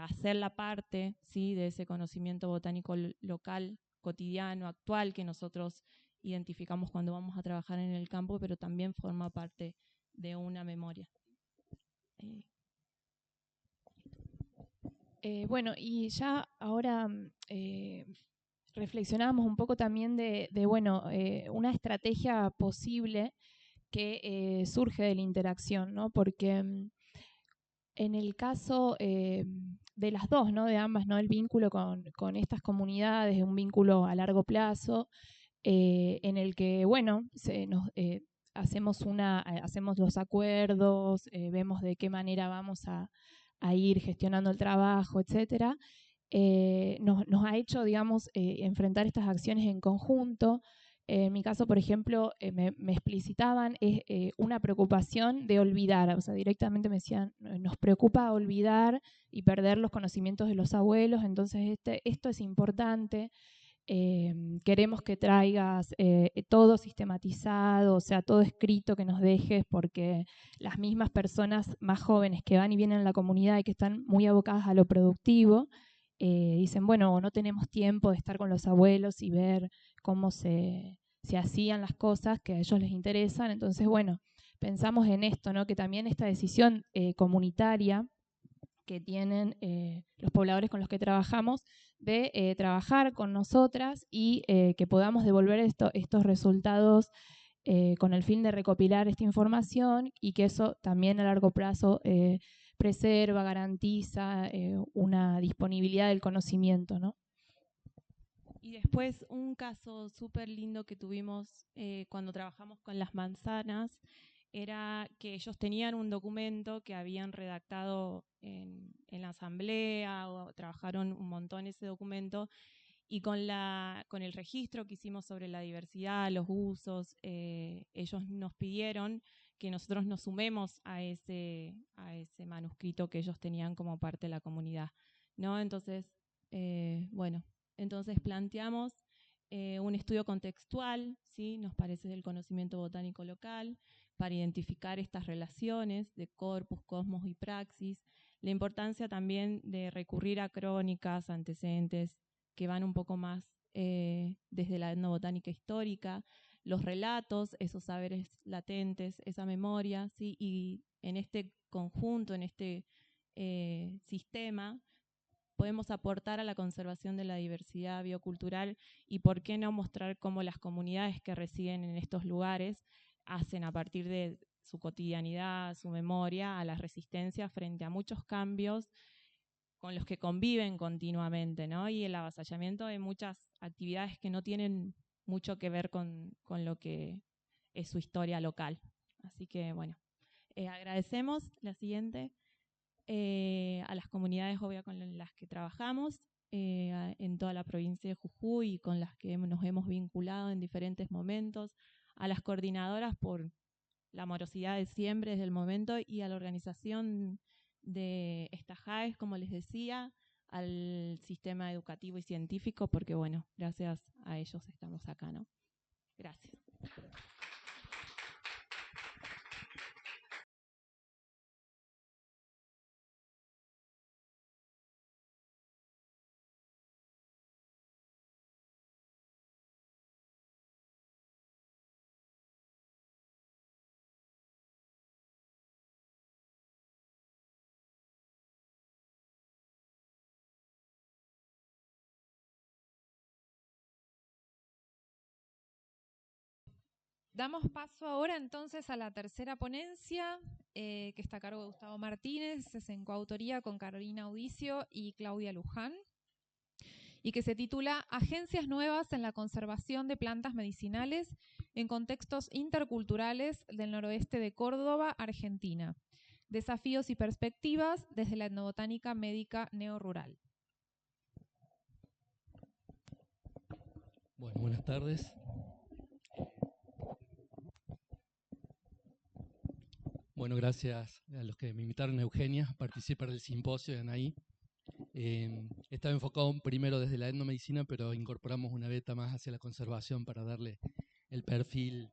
hacerla parte, ¿sí? De ese conocimiento botánico local, cotidiano, actual, que nosotros identificamos cuando vamos a trabajar en el campo, pero también forma parte de una memoria. Bueno, y ya ahora reflexionamos un poco también de una estrategia posible que surge de la interacción, ¿no? Porque en el caso de las dos, ¿no? De ambas, ¿no? El vínculo con estas comunidades, un vínculo a largo plazo, en el que, bueno, hacemos los acuerdos, vemos de qué manera vamos a ir gestionando el trabajo, etcétera. Nos ha hecho, digamos, enfrentar estas acciones en conjunto. En mi caso, por ejemplo, me explicitaban una preocupación de olvidar, o sea, directamente me decían, nos preocupa olvidar y perder los conocimientos de los abuelos, entonces esto es importante. Queremos que traigas todo sistematizado, o sea, todo escrito que nos dejes, porque las mismas personas más jóvenes que van y vienen a la comunidad y que están muy abocadas a lo productivo, dicen, bueno, no tenemos tiempo de estar con los abuelos y ver cómo se hacían las cosas que a ellos les interesan. Entonces, bueno, pensamos en esto, ¿no? Que también esta decisión comunitaria que tienen los pobladores con los que trabajamos, de trabajar con nosotras y que podamos devolver estos resultados con el fin de recopilar esta información y que eso también a largo plazo preserva, garantiza una disponibilidad del conocimiento, ¿no? Y después un caso súper lindo que tuvimos cuando trabajamos con las manzanas, era que ellos tenían un documento que habían redactado en la asamblea, o trabajaron un montón ese documento, y con el registro que hicimos sobre la diversidad, los usos, ellos nos pidieron que nosotros nos sumemos a ese manuscrito que ellos tenían como parte de la comunidad, ¿no? Entonces, entonces planteamos un estudio contextual, ¿sí? Nos parece del conocimiento botánico local, para identificar estas relaciones de corpus, cosmos y praxis, la importancia también de recurrir a crónicas, antecedentes que van un poco más desde la etnobotánica histórica, los relatos, esos saberes latentes, esa memoria, ¿sí? Y en este conjunto, en este sistema, podemos aportar a la conservación de la diversidad biocultural y por qué no mostrar cómo las comunidades que residen en estos lugares hacen a partir de su cotidianidad, su memoria, a la resistencia frente a muchos cambios con los que conviven continuamente, ¿no? Y el avasallamiento de muchas actividades que no tienen mucho que ver con lo que es su historia local. Así que, bueno, agradecemos. La siguiente. A las comunidades, obvio, con las que trabajamos en toda la provincia de Jujuy y con las que nos hemos vinculado en diferentes momentos, a las coordinadoras por la amorosidad de siempre desde el momento, y a la organización de estas JAES, como les decía, al sistema educativo y científico, porque bueno, gracias a ellos estamos acá, ¿no? Gracias. Damos paso ahora entonces a la tercera ponencia, que está a cargo de Gustavo Martínez, es en coautoría con Carolina Audicio y Claudia Luján, y que se titula Agencias nuevas en la conservación de plantas medicinales en contextos interculturales del noroeste de Córdoba, Argentina. Desafíos y perspectivas desde la etnobotánica médica neorrural. Bueno, buenas tardes. Bueno, gracias a los que me invitaron, Eugenia, a participar del simposio de Anaí. Estaba enfocado primero desde la etnomedicina, pero incorporamos una beta más hacia la conservación para darle el perfil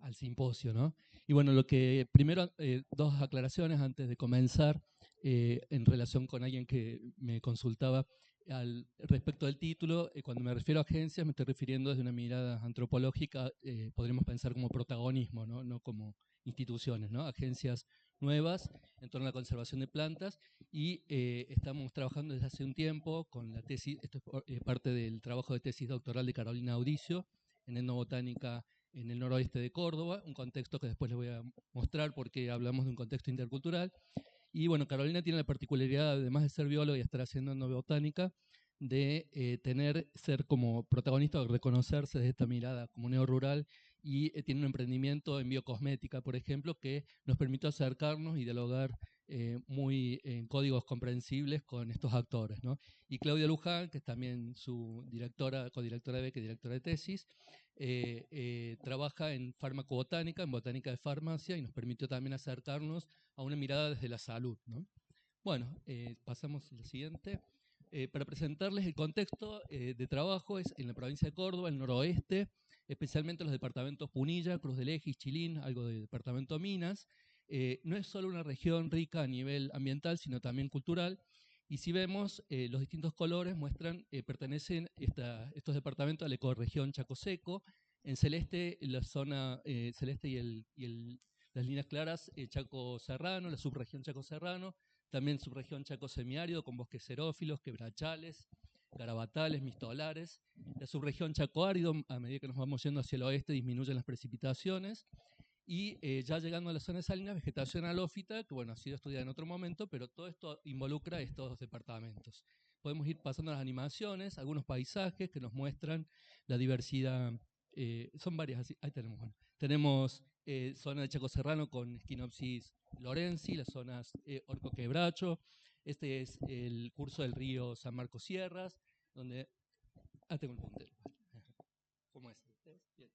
al simposio, ¿no? Y bueno, lo que primero, dos aclaraciones antes de comenzar, en relación con alguien que me consultaba respecto del título. Cuando me refiero a agencias, me estoy refiriendo desde una mirada antropológica, podríamos pensar como protagonismo, ¿no? No como instituciones, ¿no? Agencias nuevas en torno a la conservación de plantas, y estamos trabajando desde hace un tiempo con la tesis, esto es parte del trabajo de tesis doctoral de Carolina Audicio en etnobotánica en el noroeste de Córdoba, un contexto que después les voy a mostrar porque hablamos de un contexto intercultural. Y bueno, Carolina tiene la particularidad, además de ser bióloga y estar haciendo etnobotánica, de ser como protagonista o reconocerse desde esta mirada como neorrural, y tiene un emprendimiento en biocosmética, por ejemplo, que nos permite acercarnos y dialogar muy en códigos comprensibles con estos actores, ¿no? Y Claudia Luján, que es también su directora, codirectora de beca y directora de tesis, trabaja en farmacobotánica, en botánica de farmacia, y nos permitió también acercarnos a una mirada desde la salud, ¿no? Bueno, pasamos a la siguiente. Para presentarles el contexto de trabajo, es en la provincia de Córdoba, el noroeste, especialmente los departamentos Punilla, Cruz del Eje y Chilín, algo del departamento Minas. No es solo una región rica a nivel ambiental, sino también cultural. Y si vemos, los distintos colores pertenecen estos departamentos a la ecorregión Chaco Seco. En celeste, la zona celeste las líneas claras, Chaco Serrano, la subregión Chaco Serrano. También subregión Chaco semiárido con bosques xerófilos, quebrachales, garabatales, mistolares. La subregión Chaco árido, a medida que nos vamos yendo hacia el oeste, disminuyen las precipitaciones. Y ya llegando a la zona de salinas, vegetación halófita, que bueno, ha sido estudiada en otro momento, pero todo esto involucra estos dos departamentos. Podemos ir pasando a las animaciones, algunos paisajes que nos muestran la diversidad son varias, así, ahí tenemos, bueno. Tenemos zona de Chaco Serrano con Schinopsis lorenzi, las zonas Orco Quebracho. Este es el curso del río San Marcos Sierras, donde... tengo el puntero. ¿Cómo es? Bien.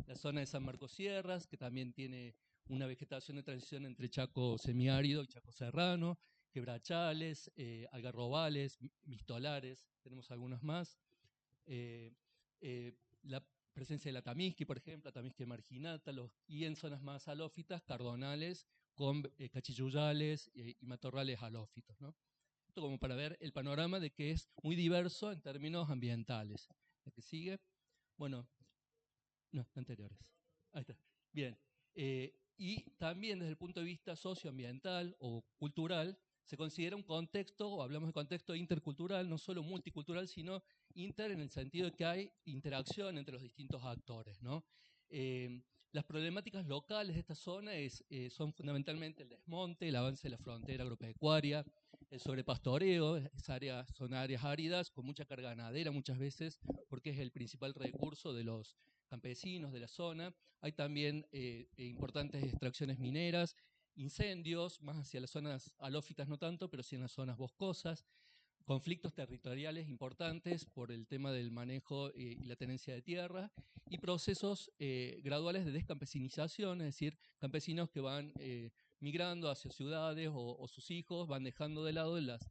La zona de San Marcos Sierras, que también tiene una vegetación de transición entre Chaco semiárido y Chaco Serrano, quebrachales, algarrobales, mistolares, tenemos algunos más. La presencia de la tamisqui, por ejemplo, la tamisqui marginata, y en zonas más halófitas, cardonales con cachilluyales y matorrales halófitos, ¿no? Esto como para ver el panorama de que es muy diverso en términos ambientales. La que sigue, bueno, no, anteriores. Ahí está. Bien. Y también desde el punto de vista socioambiental o cultural, se considera un contexto, o hablamos de contexto intercultural, no solo multicultural, sino inter en el sentido de que hay interacción entre los distintos actores, ¿no? Las problemáticas locales de esta zona son fundamentalmente el desmonte, el avance de la frontera agropecuaria, el sobrepastoreo, son áreas áridas con mucha carga ganadera muchas veces, porque es el principal recurso de los campesinos de la zona. Hay también importantes extracciones mineras, incendios, más hacia las zonas halófitas no tanto, pero sí en las zonas boscosas, conflictos territoriales importantes por el tema del manejo y la tenencia de tierra, y procesos graduales de descampesinización, es decir, campesinos que van migrando hacia ciudades o sus hijos van dejando de lado las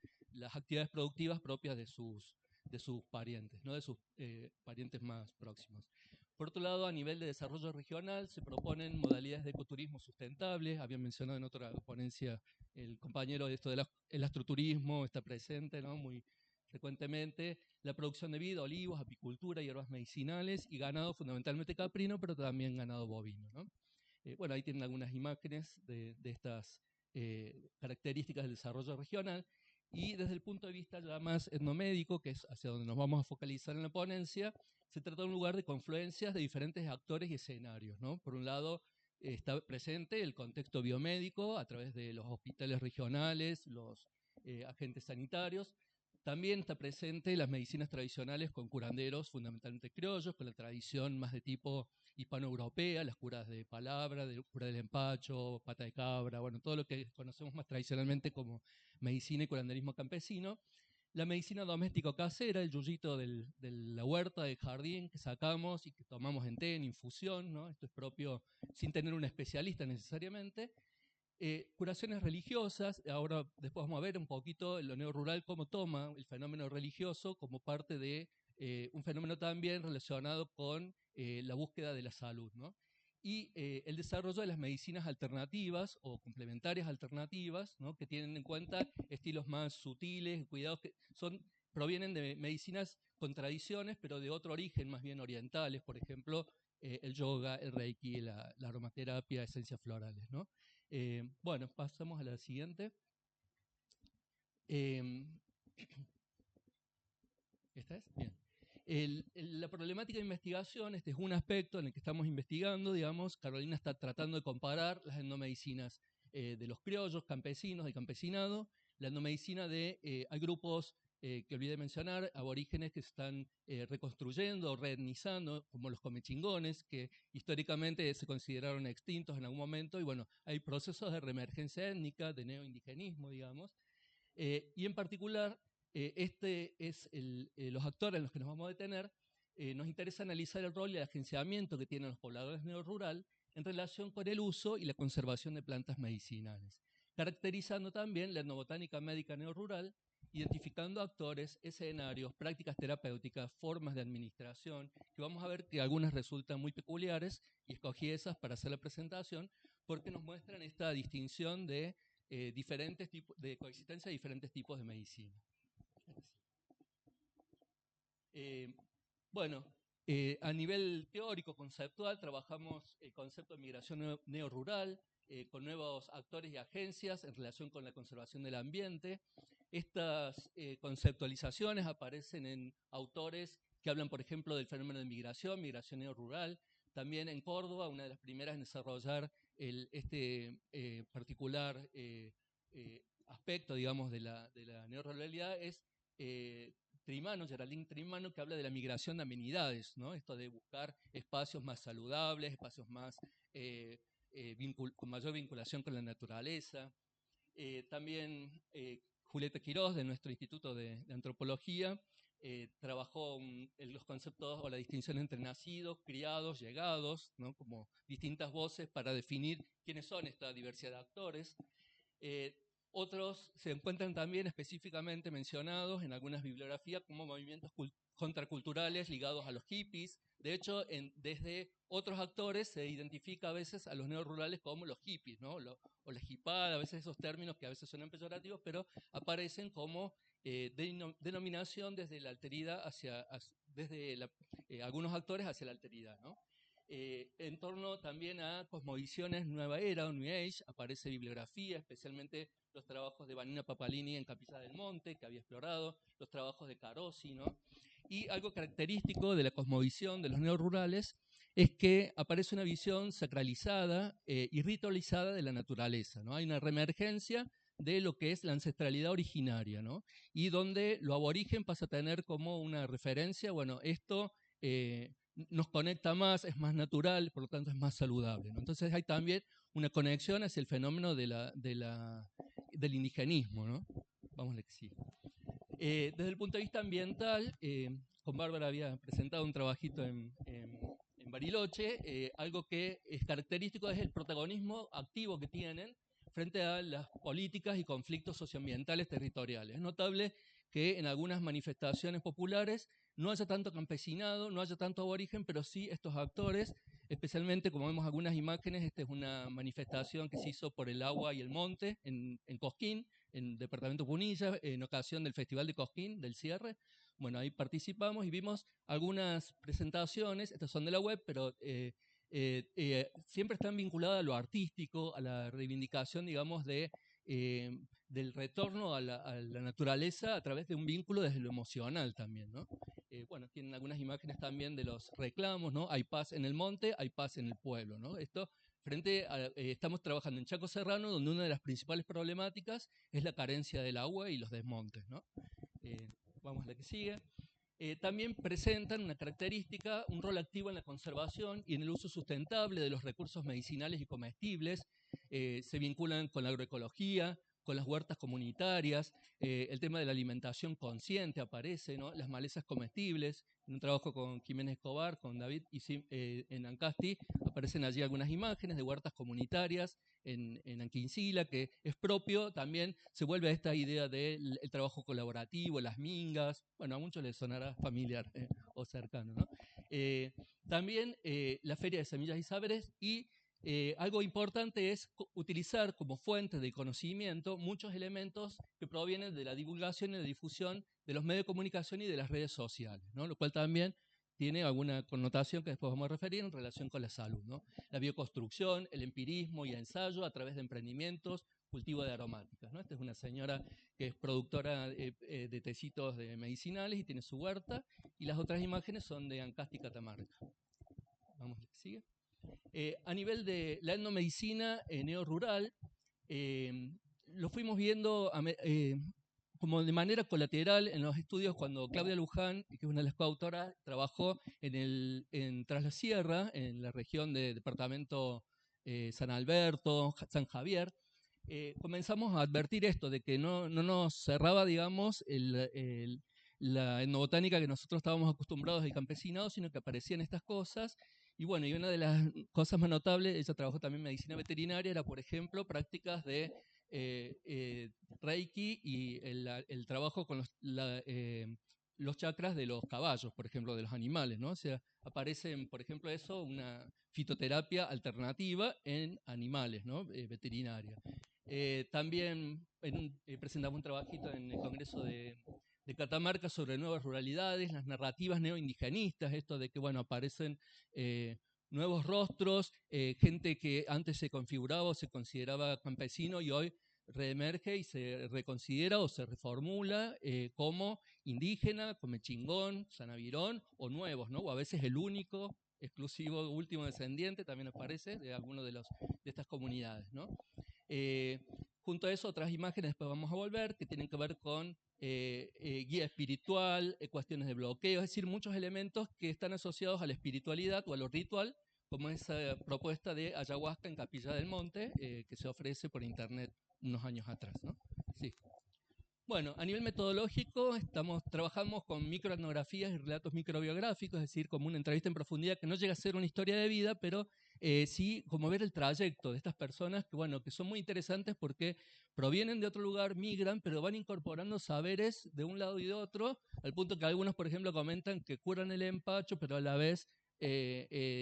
actividades productivas propias de sus parientes, ¿no? De sus parientes más próximos. Por otro lado, a nivel de desarrollo regional, se proponen modalidades de ecoturismo sustentable. Había mencionado en otra ponencia el compañero de esto del astroturismo, está presente, ¿no? Muy frecuentemente. La producción de vid, olivos, apicultura, hierbas medicinales y ganado fundamentalmente caprino, pero también ganado bovino, ¿no? Bueno, ahí tienen algunas imágenes de estas características del desarrollo regional. Y desde el punto de vista ya más etnomédico, que es hacia donde nos vamos a focalizar en la ponencia, se trata de un lugar de confluencias de diferentes actores y escenarios, ¿no? Por un lado, está presente el contexto biomédico a través de los hospitales regionales, los agentes sanitarios. También está presente las medicinas tradicionales con curanderos fundamentalmente criollos, con la tradición más de tipo hispanoeuropea, las curas de palabra, cura del empacho, pata de cabra, bueno, todo lo que conocemos más tradicionalmente como medicina y curanderismo campesino. La medicina doméstica o casera, el yuyito de la huerta, del jardín que sacamos y que tomamos en té, en infusión, ¿no? Esto es propio sin tener un especialista necesariamente. Curaciones religiosas, ahora después vamos a ver un poquito en lo neorural cómo toma el fenómeno religioso como parte de un fenómeno también relacionado con la búsqueda de la salud, ¿no? Y el desarrollo de las medicinas alternativas o complementarias alternativas, ¿no? Que tienen en cuenta estilos más sutiles, cuidados que provienen de medicinas con tradiciones, pero de otro origen, más bien orientales, por ejemplo, el yoga, el reiki, la aromaterapia, esencias florales, ¿no? Bueno, pasamos a la siguiente. ¿Esta es? Bien. La problemática de investigación, este es un aspecto en el que estamos investigando, digamos. Carolina está tratando de comparar las etnomedicinas de los criollos, campesinos, del campesinado, la etnomedicina de, hay grupos que olvidé mencionar, aborígenes que se están reconstruyendo, reetnizando, como los comechingones, que históricamente se consideraron extintos en algún momento, y bueno, hay procesos de reemergencia étnica, de neoindigenismo, digamos, y en particular, los actores en los que nos vamos a detener, nos interesa analizar el rol y el agenciamiento que tienen los pobladores neorural en relación con el uso y la conservación de plantas medicinales, caracterizando también la etnobotánica médica neorural, identificando actores, escenarios, prácticas terapéuticas, formas de administración, que vamos a ver que algunas resultan muy peculiares, y escogí esas para hacer la presentación, porque nos muestran esta distinción de diferentes tipos de coexistencia de diferentes tipos de medicina. Bueno, a nivel teórico, conceptual, trabajamos el concepto de migración neorural con nuevos actores y agencias en relación con la conservación del ambiente. Estas conceptualizaciones aparecen en autores que hablan, por ejemplo, del fenómeno de migración neorural. También en Córdoba, una de las primeras en desarrollar este particular aspecto, digamos, de la neoruralidad es Trimano, Geraldine Trimano, que habla de la migración de amenidades, ¿no? Esto de buscar espacios más saludables, espacios más con mayor vinculación con la naturaleza. También Julieta Quirós, de nuestro Instituto de Antropología, trabajó los conceptos o la distinción entre nacidos, criados, llegados, ¿no? Como distintas voces para definir quiénes son esta diversidad de actores. Otros se encuentran también específicamente mencionados en algunas bibliografías como movimientos contraculturales ligados a los hippies. De hecho, desde otros actores se identifica a veces a los neorurales como los hippies, ¿no? O la hipada, a veces esos términos que a veces suenan peyorativos, pero aparecen como denominación desde la alteridad desde algunos actores hacia la alteridad, ¿no? En torno también a cosmovisiones Nueva Era o New Age, aparece bibliografía, especialmente los trabajos de Vanina Papalini en Capilla del Monte, que había explorado, los trabajos de Carosi, ¿no? Y algo característico de la cosmovisión de los neorurales es que aparece una visión sacralizada y ritualizada de la naturaleza, ¿no? Hay una reemergencia de lo que es la ancestralidad originaria, ¿no? Y donde lo aborigen pasa a tener como una referencia, bueno, esto nos conecta más, es más natural, por lo tanto es más saludable, ¿no? Entonces hay también una conexión hacia el fenómeno del indigenismo, ¿no? Vamos a la que sigue. Desde el punto de vista ambiental, con Bárbara había presentado un trabajito en Bariloche, algo que es característico es el protagonismo activo que tienen frente a las políticas y conflictos socioambientales territoriales. Es notable que en algunas manifestaciones populares no haya tanto campesinado, no haya tanto aborigen, pero sí estos actores, especialmente como vemos algunas imágenes, esta es una manifestación que se hizo por el agua y el monte en Cosquín, en el departamento Punilla, en ocasión del Festival de Cosquín, del cierre. Bueno, ahí participamos y vimos algunas presentaciones, estas son de la web, pero siempre están vinculadas a lo artístico, a la reivindicación, digamos, del retorno a la naturaleza a través de un vínculo desde lo emocional también, ¿no? Bueno, tienen algunas imágenes también de los reclamos, ¿no? Hay paz en el monte, hay paz en el pueblo, ¿no? Esto estamos trabajando en Chaco Serrano, donde una de las principales problemáticas es la carencia del agua y los desmontes, ¿no? Vamos a la que sigue. También presentan una característica, un rol activo en la conservación y en el uso sustentable de los recursos medicinales y comestibles. Se vinculan con la agroecología, con las huertas comunitarias, el tema de la alimentación consciente aparece, ¿no? Las malezas comestibles. En un trabajo con Jiménez Escobar, con David en Ancasti, aparecen allí algunas imágenes de huertas comunitarias en Anquincila, que es propio, también se vuelve a esta idea del trabajo colaborativo, las mingas, bueno, a muchos les sonará familiar o cercano, ¿no? También la Feria de Semillas y Saberes y algo importante es utilizar como fuente de conocimiento muchos elementos que provienen de la divulgación y la difusión de los medios de comunicación y de las redes sociales, ¿no? Lo cual también tiene alguna connotación que después vamos a referir en relación con la salud, ¿no? La bioconstrucción, el empirismo y el ensayo a través de emprendimientos, cultivo de aromáticas, ¿no? Esta es una señora que es productora de tecitos medicinales y tiene su huerta, y las otras imágenes son de Ancasti, Catamarca. Vamos, sigue. A nivel de la etnomedicina neorural, lo fuimos viendo como de manera colateral en los estudios cuando Claudia Luján, que es una de las coautoras, trabajó en Tras la Sierra, en la región del departamento San Alberto, San Javier. Comenzamos a advertir esto, de que no nos cerraba, digamos, la etnobotánica que nosotros estábamos acostumbrados del campesinado, sino que aparecían estas cosas. Y bueno, y una de las cosas más notables, ella trabajó también en medicina veterinaria, era, por ejemplo, prácticas de Reiki y el trabajo con los chakras de los caballos, por ejemplo, de los animales, ¿no? O sea, aparecen, por ejemplo, eso, una fitoterapia alternativa en animales, ¿no? Veterinaria. También presentamos un trabajito en el Congreso de Catamarca sobre nuevas ruralidades, las narrativas neoindigenistas, esto de que, bueno, aparecen nuevos rostros, gente que antes se configuraba o se consideraba campesino y hoy reemerge y se reconsidera o se reformula como indígena, como chingón, sanavirón o nuevos, ¿no? O a veces el único, exclusivo, último descendiente también aparece de alguno de estas comunidades, ¿no? Junto a eso, otras imágenes, después vamos a volver, que tienen que ver con guía espiritual, cuestiones de bloqueo, es decir, muchos elementos que están asociados a la espiritualidad o a lo ritual, como esa propuesta de ayahuasca en Capilla del Monte, que se ofrece por internet unos años atrás, ¿no? Sí. Bueno, a nivel metodológico trabajamos con microetnografías y relatos microbiográficos, es decir, como una entrevista en profundidad que no llega a ser una historia de vida, pero sí como ver el trayecto de estas personas que, bueno, que son muy interesantes porque provienen de otro lugar, migran, pero van incorporando saberes de un lado y de otro, al punto que algunos, por ejemplo, comentan que curan el empacho, pero a la vez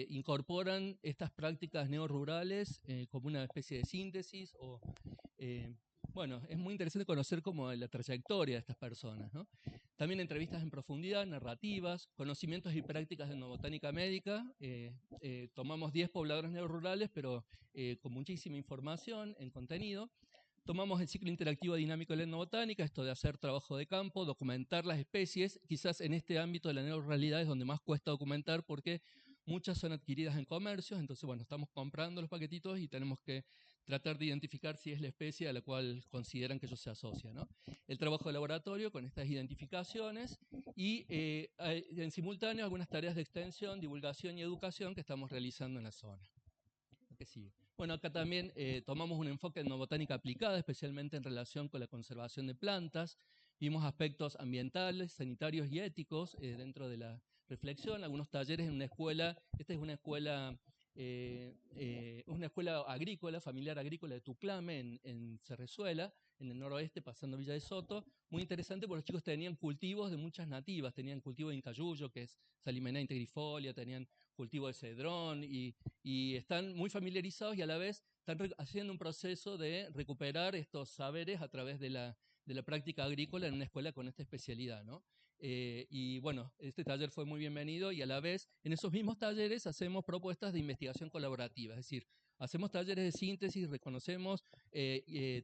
incorporan estas prácticas neorurales como una especie de síntesis o... bueno, es muy interesante conocer como la trayectoria de estas personas, ¿no? También entrevistas en profundidad, narrativas, conocimientos y prácticas de etnobotánica médica. Tomamos 10 pobladores neorurales, pero con muchísima información en contenido. Tomamos el ciclo interactivo dinámico de la etnobotánica, esto de hacer trabajo de campo, documentar las especies. Quizás en este ámbito de la neoruralidad es donde más cuesta documentar porque muchas son adquiridas en comercios, entonces, bueno, estamos comprando los paquetitos y tenemos que tratar de identificar si es la especie a la cual consideran que ellos se asocian, ¿no? El trabajo de laboratorio con estas identificaciones y en simultáneo algunas tareas de extensión, divulgación y educación que estamos realizando en la zona. ¿Qué sigue? Bueno, acá también tomamos un enfoque en botánica aplicada, especialmente en relación con la conservación de plantas. Vimos aspectos ambientales, sanitarios y éticos dentro de la reflexión, algunos talleres en una escuela. Esta es una escuela agrícola, familiar agrícola de Tuclame, en Cerrezuela, en el noroeste, pasando Villa de Soto. Muy interesante porque los chicos tenían cultivos de muchas nativas, tenían cultivo de incayuyo, que es Salimena integrifolia, tenían cultivo de cedrón y están muy familiarizados y a la vez están haciendo un proceso de recuperar estos saberes a través de la práctica agrícola en una escuela con esta especialidad, ¿no? Y bueno, este taller fue muy bienvenido y a la vez en esos mismos talleres hacemos propuestas de investigación colaborativa, es decir, hacemos talleres de síntesis, reconocemos,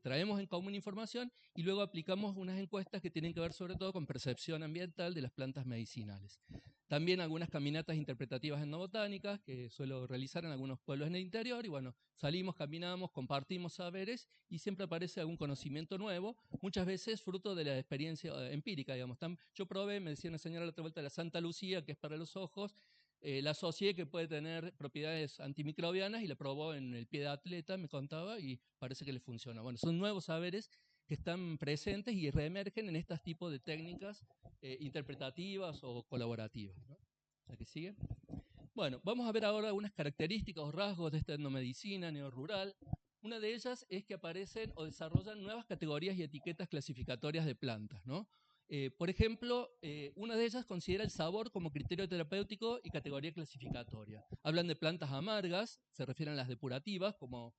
traemos en común información y luego aplicamos unas encuestas que tienen que ver sobre todo con percepción ambiental de las plantas medicinales. También algunas caminatas interpretativas etnobotánicas que suelo realizar en algunos pueblos en el interior y bueno, salimos, caminamos, compartimos saberes y siempre aparece algún conocimiento nuevo, muchas veces fruto de la experiencia empírica, digamos. Yo probé, me decía una señora la otra vuelta, la Santa Lucía, que es para los ojos, la asocié que puede tener propiedades antimicrobianas y la probó en el pie de atleta, me contaba, y parece que le funciona. Bueno, son nuevos saberes que están presentes y reemergen en estos tipos de técnicas interpretativas o colaborativas, ¿no? ¿La que sigue? Bueno, vamos a ver ahora algunas características o rasgos de esta etnomedicina neorural. Una de ellas es que aparecen o desarrollan nuevas categorías y etiquetas clasificatorias de plantas, ¿no? Por ejemplo, una de ellas considera el sabor como criterio terapéutico y categoría clasificatoria. Hablan de plantas amargas, se refieren a las depurativas, como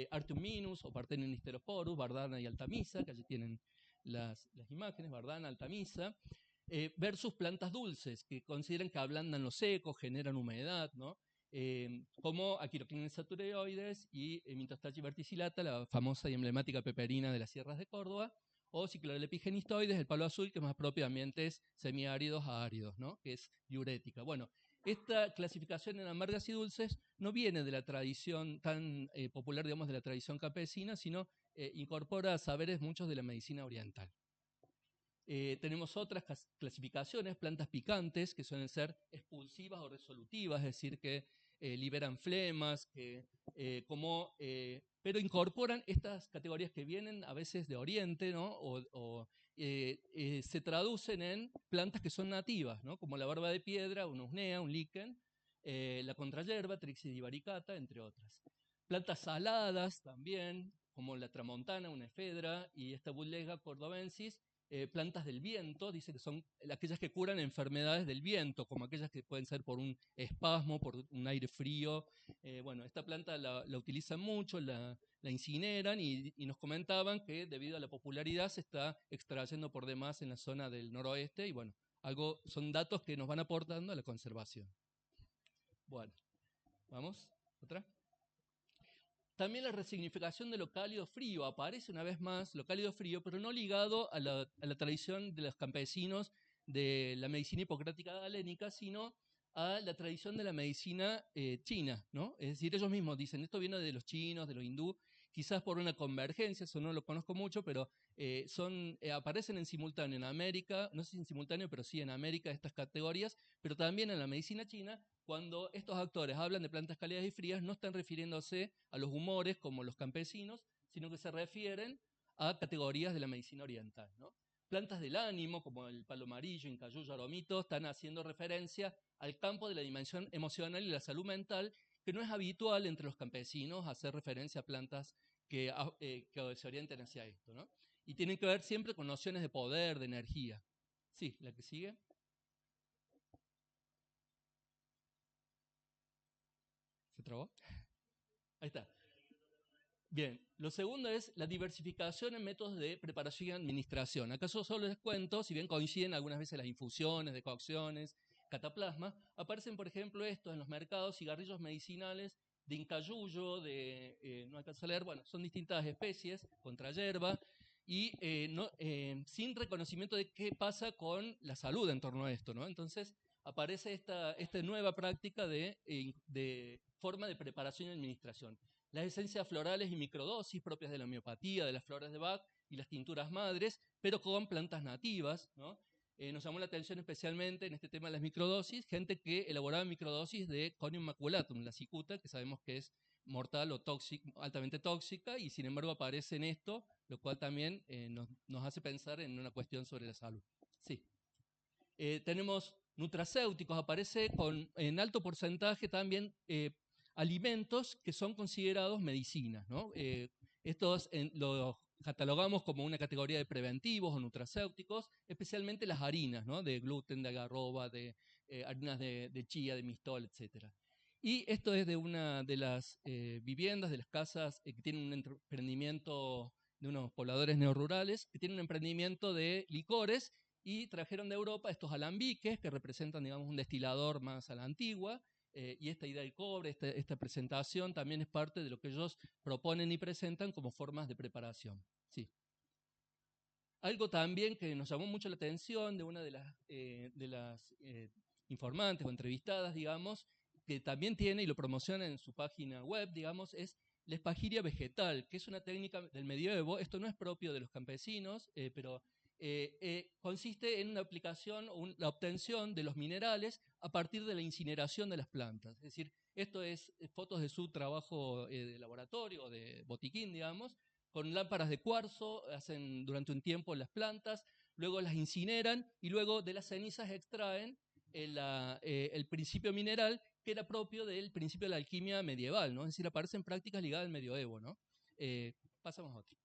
Artium minus o Parthenium histeroporus, Bardana y Altamisa, que allí tienen las imágenes, Bardana, Altamisa, versus plantas dulces, que consideran que ablandan los secos, generan humedad, ¿no? Como Aquiloquines satureoides y Mintostachi verticillata, la famosa y emblemática peperina de las sierras de Córdoba, o Ciclolepigenistoides, el palo azul, que es más propio de ambientes semiáridos a áridos, ¿no? Que es diurética. Bueno, esta clasificación en amargas y dulces no viene de la tradición tan popular, digamos, de la tradición campesina, sino incorpora saberes muchos de la medicina oriental. Tenemos otras clasificaciones, plantas picantes, que suelen ser expulsivas o resolutivas, es decir, que liberan flemas, pero incorporan estas categorías que vienen a veces de Oriente, ¿no? Se traducen en plantas que son nativas, ¿no? Como la barba de piedra, un usnea, un líquen, la contrayerba, Trixie varicata, entre otras. Plantas saladas también, como la tramontana, una efedra, y esta Buddleja cordobensis, plantas del viento, dice que son aquellas que curan enfermedades del viento, como aquellas que pueden ser por un espasmo, por un aire frío. Bueno, esta planta la utilizan mucho, la incineran y nos comentaban que debido a la popularidad se está extrayendo por demás en la zona del noroeste y bueno, son datos que nos van aportando a la conservación. Bueno, vamos, otra. También la resignificación de lo cálido-frío, aparece una vez más lo cálido-frío, pero no ligado a la tradición de los campesinos de la medicina hipocrática galénica, sino a la tradición de la medicina china, ¿no? Es decir, ellos mismos dicen, esto viene de los chinos, de los hindú, quizás por una convergencia, eso no lo conozco mucho, pero aparecen en simultáneo en América, no sé si en simultáneo, pero sí en América estas categorías, pero también en la medicina china, cuando estos actores hablan de plantas cálidas y frías, no están refiriéndose a los humores como los campesinos, sino que se refieren a categorías de la medicina oriental, ¿no? Plantas del ánimo, como el palo amarillo, incayuyo, aromito, están haciendo referencia al campo de la dimensión emocional y la salud mental, que no es habitual entre los campesinos hacer referencia a plantas que se orienten hacia esto, ¿no? Y tienen que ver siempre con nociones de poder, de energía. Sí, la que sigue. ¿Se trabó? Ahí está. Bien, lo segundo es la diversificación en métodos de preparación y administración. ¿Acaso solo les cuento, si bien coinciden algunas veces las infusiones, decocciones, cataplasma, aparecen, por ejemplo, estos en los mercados, cigarrillos medicinales de incayuyo, no alcanzo a leer, bueno, son distintas especies, contra hierba, y sin reconocimiento de qué pasa con la salud en torno a esto, ¿no? Entonces aparece esta nueva práctica de forma de preparación y administración. Las esencias florales y microdosis propias de la homeopatía, de las flores de Bach y las tinturas madres, pero con plantas nativas, ¿no? Nos llamó la atención especialmente en este tema de las microdosis, gente que elaboraba microdosis de Conium maculatum, la cicuta, que sabemos que es mortal o altamente tóxica, y sin embargo aparece en esto, lo cual también nos hace pensar en una cuestión sobre la salud. Sí. Tenemos nutracéuticos, aparece en alto porcentaje también alimentos que son considerados medicinas, ¿no? Estos los catalogamos como una categoría de preventivos o nutracéuticos, especialmente las harinas, ¿no? De gluten, de agarroba, de harinas de chía, de mistol, etc. Y esto es de una de las viviendas, de las casas que tienen un emprendimiento de unos pobladores neorurales, que tienen un emprendimiento de licores y trajeron de Europa estos alambiques que representan, digamos, un destilador más a la antigua, y esta idea del cobre, esta presentación también es parte de lo que ellos proponen y presentan como formas de preparación. Sí. Algo también que nos llamó mucho la atención de una de las informantes o entrevistadas, digamos, que también tiene y lo promociona en su página web, digamos, es la espagiria vegetal, que es una técnica del medioevo. Esto no es propio de los campesinos, pero consiste en una aplicación o la obtención de los minerales a partir de la incineración de las plantas. Es decir, esto es fotos de su trabajo de laboratorio, de botiquín, digamos, con lámparas de cuarzo, hacen durante un tiempo las plantas, luego las incineran y luego de las cenizas extraen el principio mineral que era propio del principio de la alquimia medieval, ¿no? Es decir, aparecen prácticas ligadas al medioevo, ¿no? Pasamos a otro.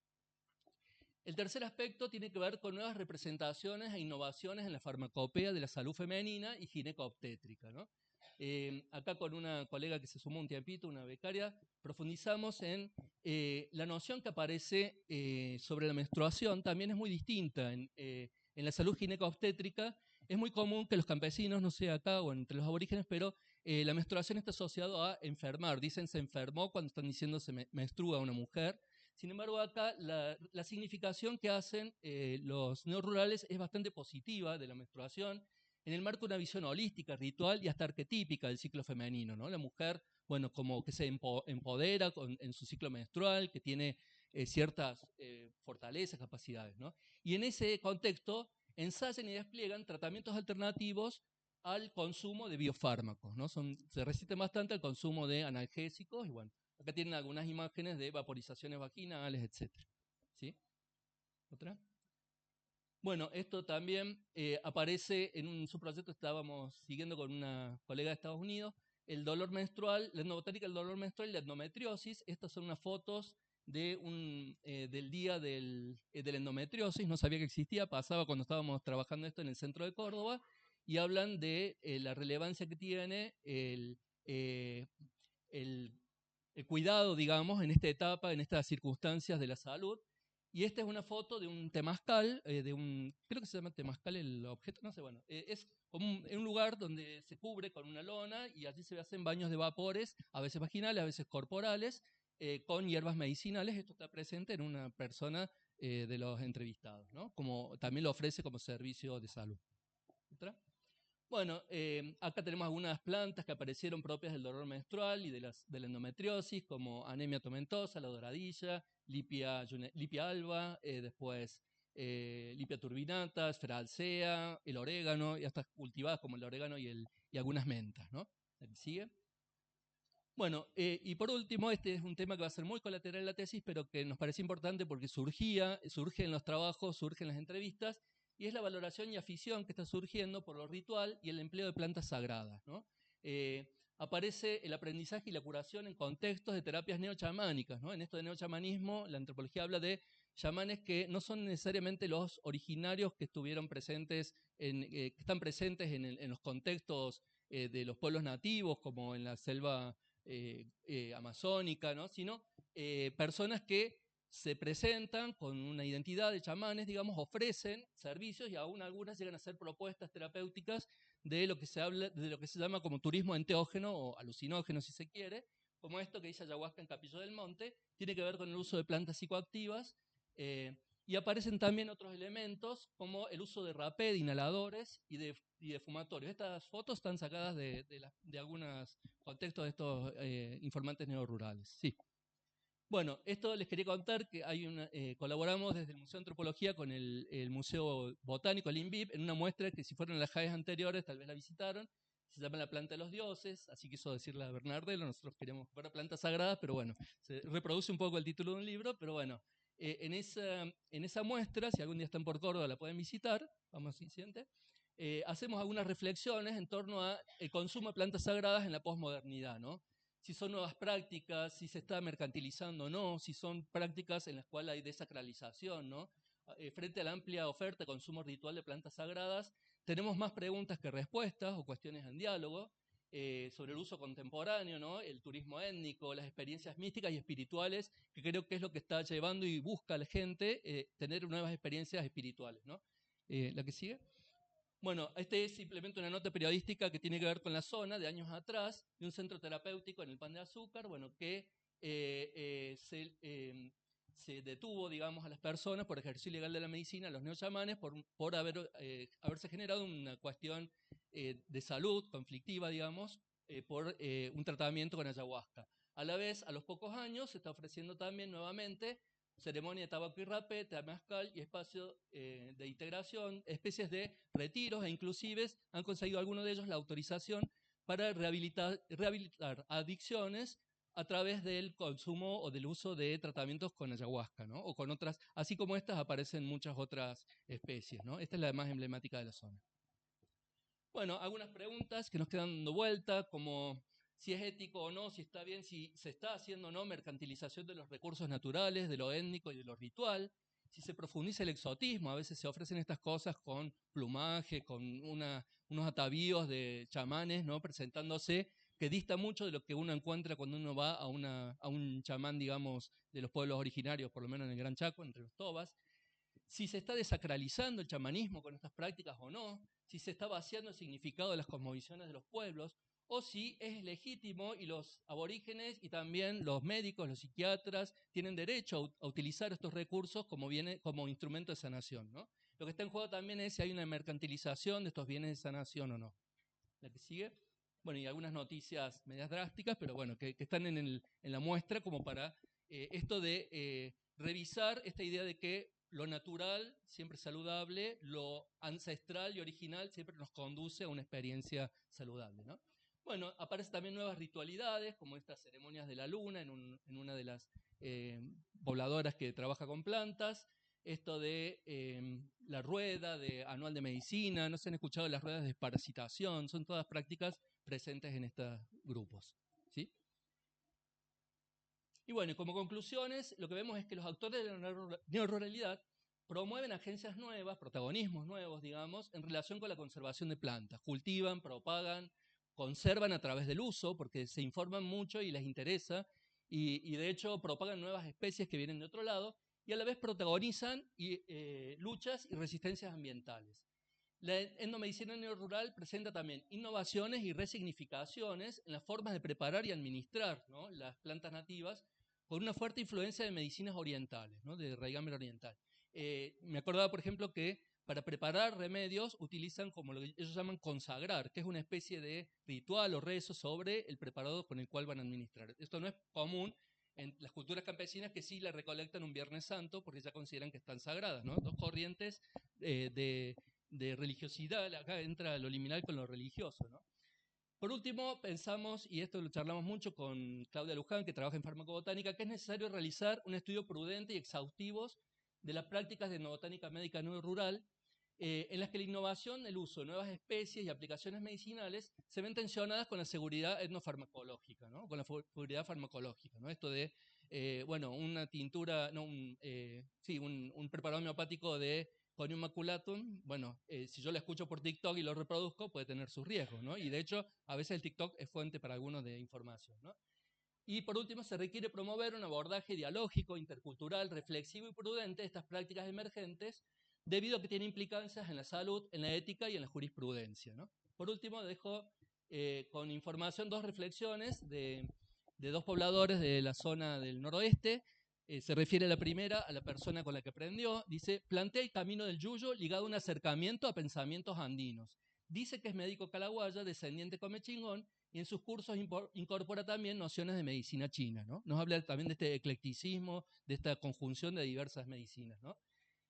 El tercer aspecto tiene que ver con nuevas representaciones e innovaciones en la farmacopea de la salud femenina y gineco-obstétrica, ¿no? Acá con una colega que se sumó un tiempito, una becaria, profundizamos en la noción que aparece sobre la menstruación, también es muy distinta. En la salud gineco-obstétrica es muy común que los campesinos, no sé acá o entre los aborígenes, pero la menstruación está asociada a enfermar. Dicen se enfermó cuando están diciendo se menstrua una mujer. Sin embargo, acá la significación que hacen los neorurales es bastante positiva de la menstruación, en el marco de una visión holística, ritual y hasta arquetípica del ciclo femenino, ¿no? La mujer, bueno, como que se empodera en su ciclo menstrual, que tiene ciertas fortalezas, capacidades, ¿no? Y en ese contexto ensayan y despliegan tratamientos alternativos al consumo de biofármacos, ¿no? Se resisten bastante al consumo de analgésicos y bueno, acá tienen algunas imágenes de vaporizaciones vaginales, etc. ¿Sí? ¿Otra? Bueno, esto también aparece en un subproyecto que estábamos siguiendo con una colega de Estados Unidos, el dolor menstrual, la etnobotánica del dolor menstrual y la endometriosis. Estas son unas fotos del día de la endometriosis, no sabía que existía, pasaba cuando estábamos trabajando esto en el centro de Córdoba, y hablan de la relevancia que tiene el cuidado, digamos, en esta etapa, en estas circunstancias de la salud. Y esta es una foto de un temazcal, creo que se llama temazcal el objeto, no sé, bueno, es como un lugar donde se cubre con una lona y allí se hacen baños de vapores, a veces vaginales, a veces corporales, con hierbas medicinales. Esto está presente en una persona de los entrevistados, ¿no? Como también lo ofrece como servicio de salud. ¿Otra? Bueno, acá tenemos algunas plantas que aparecieron propias del dolor menstrual y de la endometriosis, como anemia tomentosa, la doradilla, lipia alba, después lipia turbinata, esferalcea, el orégano, y hasta cultivadas como el orégano y algunas mentas, ¿no? ¿Sigue? Bueno, y por último, este es un tema que va a ser muy colateral en la tesis, pero que nos parece importante porque surge en los trabajos, surge en las entrevistas, y es la valoración y afición que está surgiendo por lo ritual y el empleo de plantas sagradas, ¿no? Aparece el aprendizaje y la curación en contextos de terapias neochamánicas, ¿no? En esto de neochamanismo, la antropología habla de chamanes que no son necesariamente los originarios que estuvieron presentes, que están presentes en los contextos de los pueblos nativos, como en la selva amazónica, ¿no? Sino personas que se presentan con una identidad de chamanes, digamos, ofrecen servicios y aún algunas llegan a hacer propuestas terapéuticas de lo que se llama como turismo enteógeno o alucinógeno, si se quiere, como esto que dice ayahuasca en Capillo del Monte, tiene que ver con el uso de plantas psicoactivas, y aparecen también otros elementos como el uso de rapé, de inhaladores y de fumatorios. Estas fotos están sacadas de algunos contextos de estos informantes neorurales. Sí. Bueno, esto les quería contar que colaboramos desde el Museo de Antropología con el Museo Botánico, el INVIP, en una muestra que si fueron las JAES anteriores tal vez la visitaron. Se llama La Planta de los Dioses, así quiso decirle a Bernardelo, nosotros queríamos ver plantas sagradas, pero bueno, se reproduce un poco el título de un libro, pero bueno, en esa muestra, si algún día están por Córdoba la pueden visitar, vamos al siguiente, hacemos algunas reflexiones en torno al consumo de plantas sagradas en la posmodernidad, ¿no? Si son nuevas prácticas, si se está mercantilizando o no, si son prácticas en las cuales hay desacralización, ¿no? Frente a la amplia oferta de consumo ritual de plantas sagradas, tenemos más preguntas que respuestas o cuestiones en diálogo sobre el uso contemporáneo, ¿no? El turismo étnico, las experiencias místicas y espirituales, que creo que es lo que está llevando y busca a la gente tener nuevas experiencias espirituales, ¿no? ¿La que sigue? Bueno, este es simplemente una nota periodística que tiene que ver con la zona de años atrás, de un centro terapéutico en el Pan de Azúcar, bueno, que se detuvo, digamos, a las personas por ejercicio ilegal de la medicina, a los neochamanes, por haberse generado una cuestión de salud conflictiva, digamos, por un tratamiento con ayahuasca. A la vez, a los pocos años, se está ofreciendo también nuevamente ceremonia de tabaco y rapé, temazcal y espacio de integración, especies de retiros e inclusive han conseguido algunos de ellos la autorización para rehabilitar adicciones a través del consumo o del uso de tratamientos con ayahuasca, ¿no? O con otras, así como estas aparecen muchas otras especies, ¿no? Esta es la más emblemática de la zona. Bueno, algunas preguntas que nos quedan dando vuelta, como si es ético o no, si está bien, si se está haciendo o no mercantilización de los recursos naturales, de lo étnico y de lo ritual, si se profundiza el exotismo, a veces se ofrecen estas cosas con plumaje, con unos atavíos de chamanes, ¿no? Presentándose, que dista mucho de lo que uno encuentra cuando uno va a un chamán, digamos, de los pueblos originarios, por lo menos en el Gran Chaco, entre los tobas. Si se está desacralizando el chamanismo con estas prácticas o no, si se está vaciando el significado de las cosmovisiones de los pueblos, o si es legítimo y los aborígenes y también los médicos, los psiquiatras, tienen derecho a utilizar estos recursos como instrumento de sanación, ¿no? Lo que está en juego también es si hay una mercantilización de estos bienes de sanación o no. ¿La que sigue? Bueno, y algunas noticias medias drásticas, pero bueno, que están en la muestra como para esto de revisar esta idea de que lo natural, siempre saludable, lo ancestral y original siempre nos conduce a una experiencia saludable, ¿no? Bueno, aparecen también nuevas ritualidades, como estas ceremonias de la luna en una de las pobladoras que trabaja con plantas, esto de la rueda anual de medicina, no se han escuchado las ruedas de desparasitación, son todas prácticas presentes en estos grupos, ¿sí? Y bueno, como conclusiones, lo que vemos es que los autores de la neoruralidad promueven agencias nuevas, protagonismos nuevos, digamos, en relación con la conservación de plantas. Cultivan, propagan, conservan a través del uso, porque se informan mucho y les interesa, y de hecho propagan nuevas especies que vienen de otro lado, y a la vez protagonizan luchas y resistencias ambientales. La endomedicina neorural presenta también innovaciones y resignificaciones en las formas de preparar y administrar, ¿no?, las plantas nativas, con una fuerte influencia de medicinas orientales, ¿no?, de raigambre oriental. Me acordaba, por ejemplo, que para preparar remedios utilizan como lo que ellos llaman consagrar, que es una especie de ritual o rezo sobre el preparado con el cual van a administrar. Esto no es común en las culturas campesinas, que sí la recolectan un Viernes Santo porque ya consideran que están sagradas, ¿no? Dos corrientes de religiosidad, acá entra lo liminal con lo religioso, ¿no? Por último, pensamos, y esto lo charlamos mucho con Claudia Luján, que trabaja en farmacobotánica, que es necesario realizar un estudio prudente y exhaustivo de las prácticas de etnobotánica médica no rural, en las que la innovación, el uso de nuevas especies y aplicaciones medicinales se ven tensionadas con la seguridad etnofarmacológica, ¿no? Con la seguridad farmacológica, ¿no? Esto de, bueno, una tintura, no, un preparado homeopático de Conium maculatum, bueno, si yo lo escucho por TikTok y lo reproduzco, puede tener sus riesgos, ¿no? Y de hecho, a veces el TikTok es fuente para algunos de información, ¿no? Y por último, se requiere promover un abordaje dialógico, intercultural, reflexivo y prudente de estas prácticas emergentes, debido a que tiene implicancias en la salud, en la ética y en la jurisprudencia, ¿no? Por último, dejo con información dos reflexiones de dos pobladores de la zona del noroeste. Se refiere la primera a la persona con la que aprendió. Dice: plantea el camino del yuyo ligado a un acercamiento a pensamientos andinos. Dice que es médico calahuaya, descendiente comechingón, y en sus cursos incorpora también nociones de medicina china, ¿no? Nos habla también de este eclecticismo, de esta conjunción de diversas medicinas, ¿no?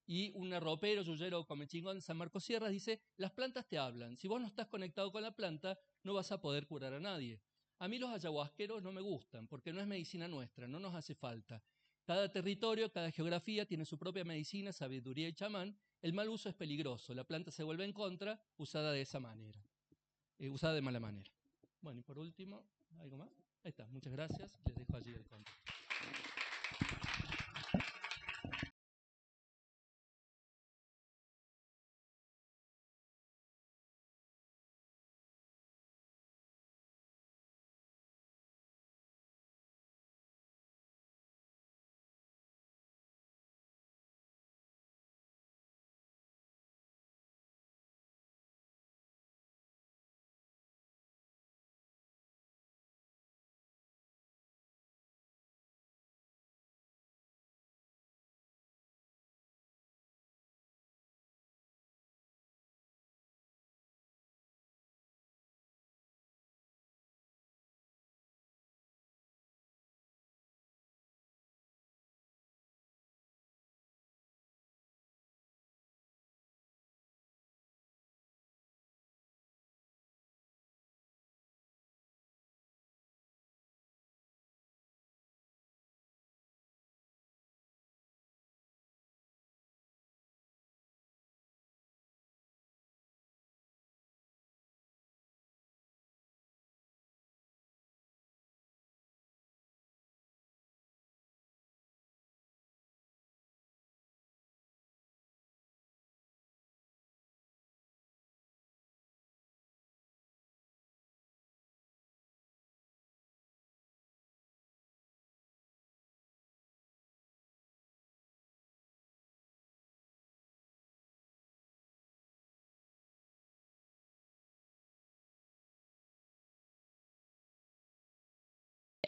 Y un ropero, yuyero comechingón de San Marcos Sierras dice: las plantas te hablan. Si vos no estás conectado con la planta, no vas a poder curar a nadie. A mí los ayahuasqueros no me gustan, porque no es medicina nuestra, no nos hace falta. Cada territorio, cada geografía tiene su propia medicina, sabiduría y chamán. El mal uso es peligroso. La planta se vuelve en contra, usada de esa manera, usada de mala manera. Bueno, y por último, ¿algo más? Ahí está, muchas gracias. Les dejo allí el contacto.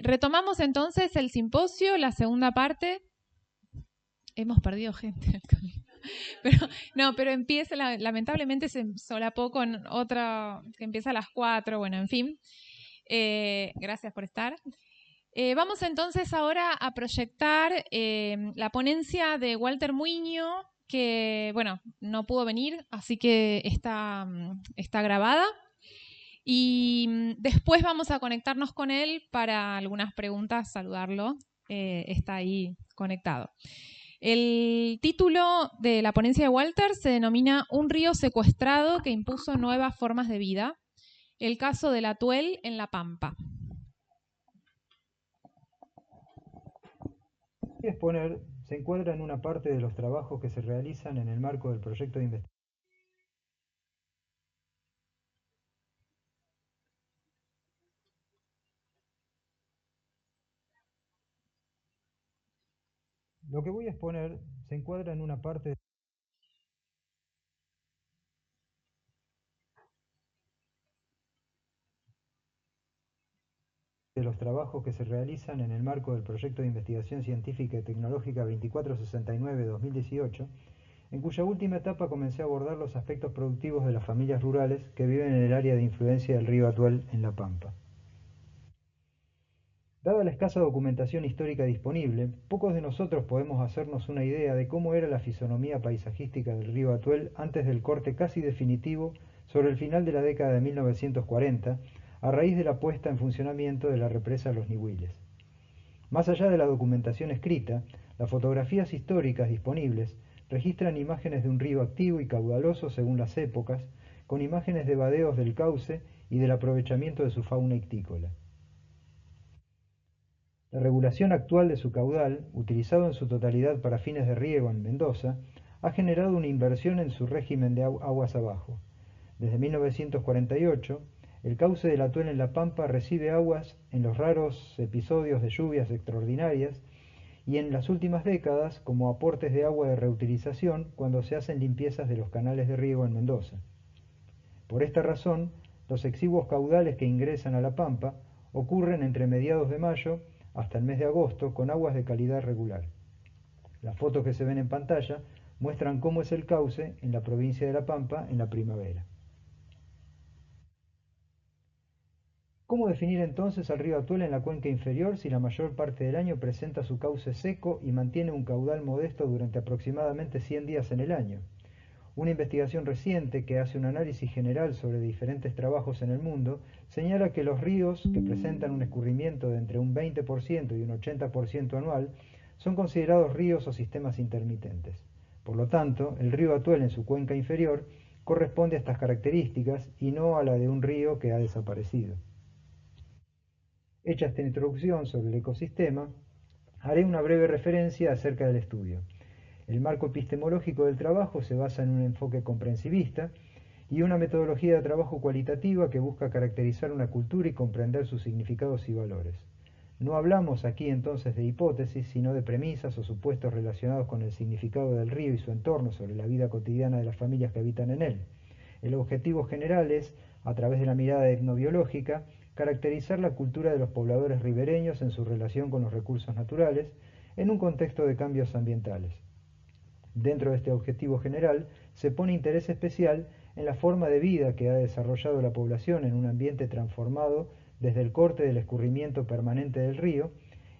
Retomamos entonces el simposio, la segunda parte. Hemos perdido gente en el camino. Pero empieza, lamentablemente se solapó con otra que empieza a las 4, bueno, en fin. Gracias por estar. Vamos entonces ahora a proyectar la ponencia de Walter Muiño, que, bueno, no pudo venir, así que está grabada. Y después vamos a conectarnos con él para algunas preguntas, saludarlo. Está ahí conectado. El título de la ponencia de Walter se denomina Un río secuestrado que impuso nuevas formas de vida. El caso del Atuel en La Pampa. Exponer se encuadra en una parte de los trabajos que se realizan en el marco del proyecto de investigación. Lo que voy a exponer se encuadra en una parte de los trabajos que se realizan en el marco del proyecto de investigación científica y tecnológica 2469-2018, en cuya última etapa comencé a abordar los aspectos productivos de las familias rurales que viven en el área de influencia del río Atuel en La Pampa. Dada la escasa documentación histórica disponible, pocos de nosotros podemos hacernos una idea de cómo era la fisonomía paisajística del río Atuel antes del corte casi definitivo sobre el final de la década de 1940, a raíz de la puesta en funcionamiento de la represa Los Nihuiles. Más allá de la documentación escrita, las fotografías históricas disponibles registran imágenes de un río activo y caudaloso según las épocas, con imágenes de vadeos del cauce y del aprovechamiento de su fauna ictícola. La regulación actual de su caudal, utilizado en su totalidad para fines de riego en Mendoza, ha generado una inversión en su régimen de aguas abajo. Desde 1948, el cauce del Atuel en La Pampa recibe aguas en los raros episodios de lluvias extraordinarias y en las últimas décadas como aportes de agua de reutilización cuando se hacen limpiezas de los canales de riego en Mendoza. Por esta razón, los exiguos caudales que ingresan a La Pampa ocurren entre mediados de mayo hasta el mes de agosto con aguas de calidad regular. Las fotos que se ven en pantalla muestran cómo es el cauce en la provincia de La Pampa en la primavera. ¿Cómo definir entonces al río Atuel en la cuenca inferior si la mayor parte del año presenta su cauce seco y mantiene un caudal modesto durante aproximadamente 100 días en el año? Una investigación reciente que hace un análisis general sobre diferentes trabajos en el mundo señala que los ríos que presentan un escurrimiento de entre un 20% y un 80% anual son considerados ríos o sistemas intermitentes. Por lo tanto, el río Atuel en su cuenca inferior corresponde a estas características y no a la de un río que ha desaparecido. Hecha esta introducción sobre el ecosistema, haré una breve referencia acerca del estudio. El marco epistemológico del trabajo se basa en un enfoque comprensivista y una metodología de trabajo cualitativa que busca caracterizar una cultura y comprender sus significados y valores. No hablamos aquí entonces de hipótesis, sino de premisas o supuestos relacionados con el significado del río y su entorno sobre la vida cotidiana de las familias que habitan en él. El objetivo general es, a través de la mirada etnobiológica, caracterizar la cultura de los pobladores ribereños en su relación con los recursos naturales en un contexto de cambios ambientales. Dentro de este objetivo general se pone interés especial en la forma de vida que ha desarrollado la población en un ambiente transformado desde el corte del escurrimiento permanente del río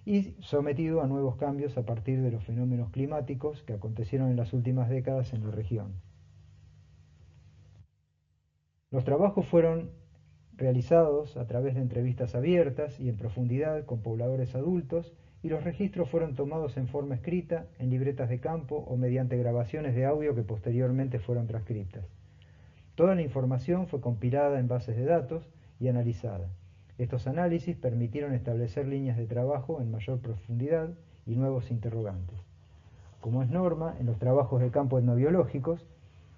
y sometido a nuevos cambios a partir de los fenómenos climáticos que acontecieron en las últimas décadas en la región. Los trabajos fueron realizados a través de entrevistas abiertas y en profundidad con pobladores adultos, y los registros fueron tomados en forma escrita, en libretas de campo o mediante grabaciones de audio que posteriormente fueron transcritas. Toda la información fue compilada en bases de datos y analizada. Estos análisis permitieron establecer líneas de trabajo en mayor profundidad y nuevos interrogantes. Como es norma en los trabajos de campo etnobiológicos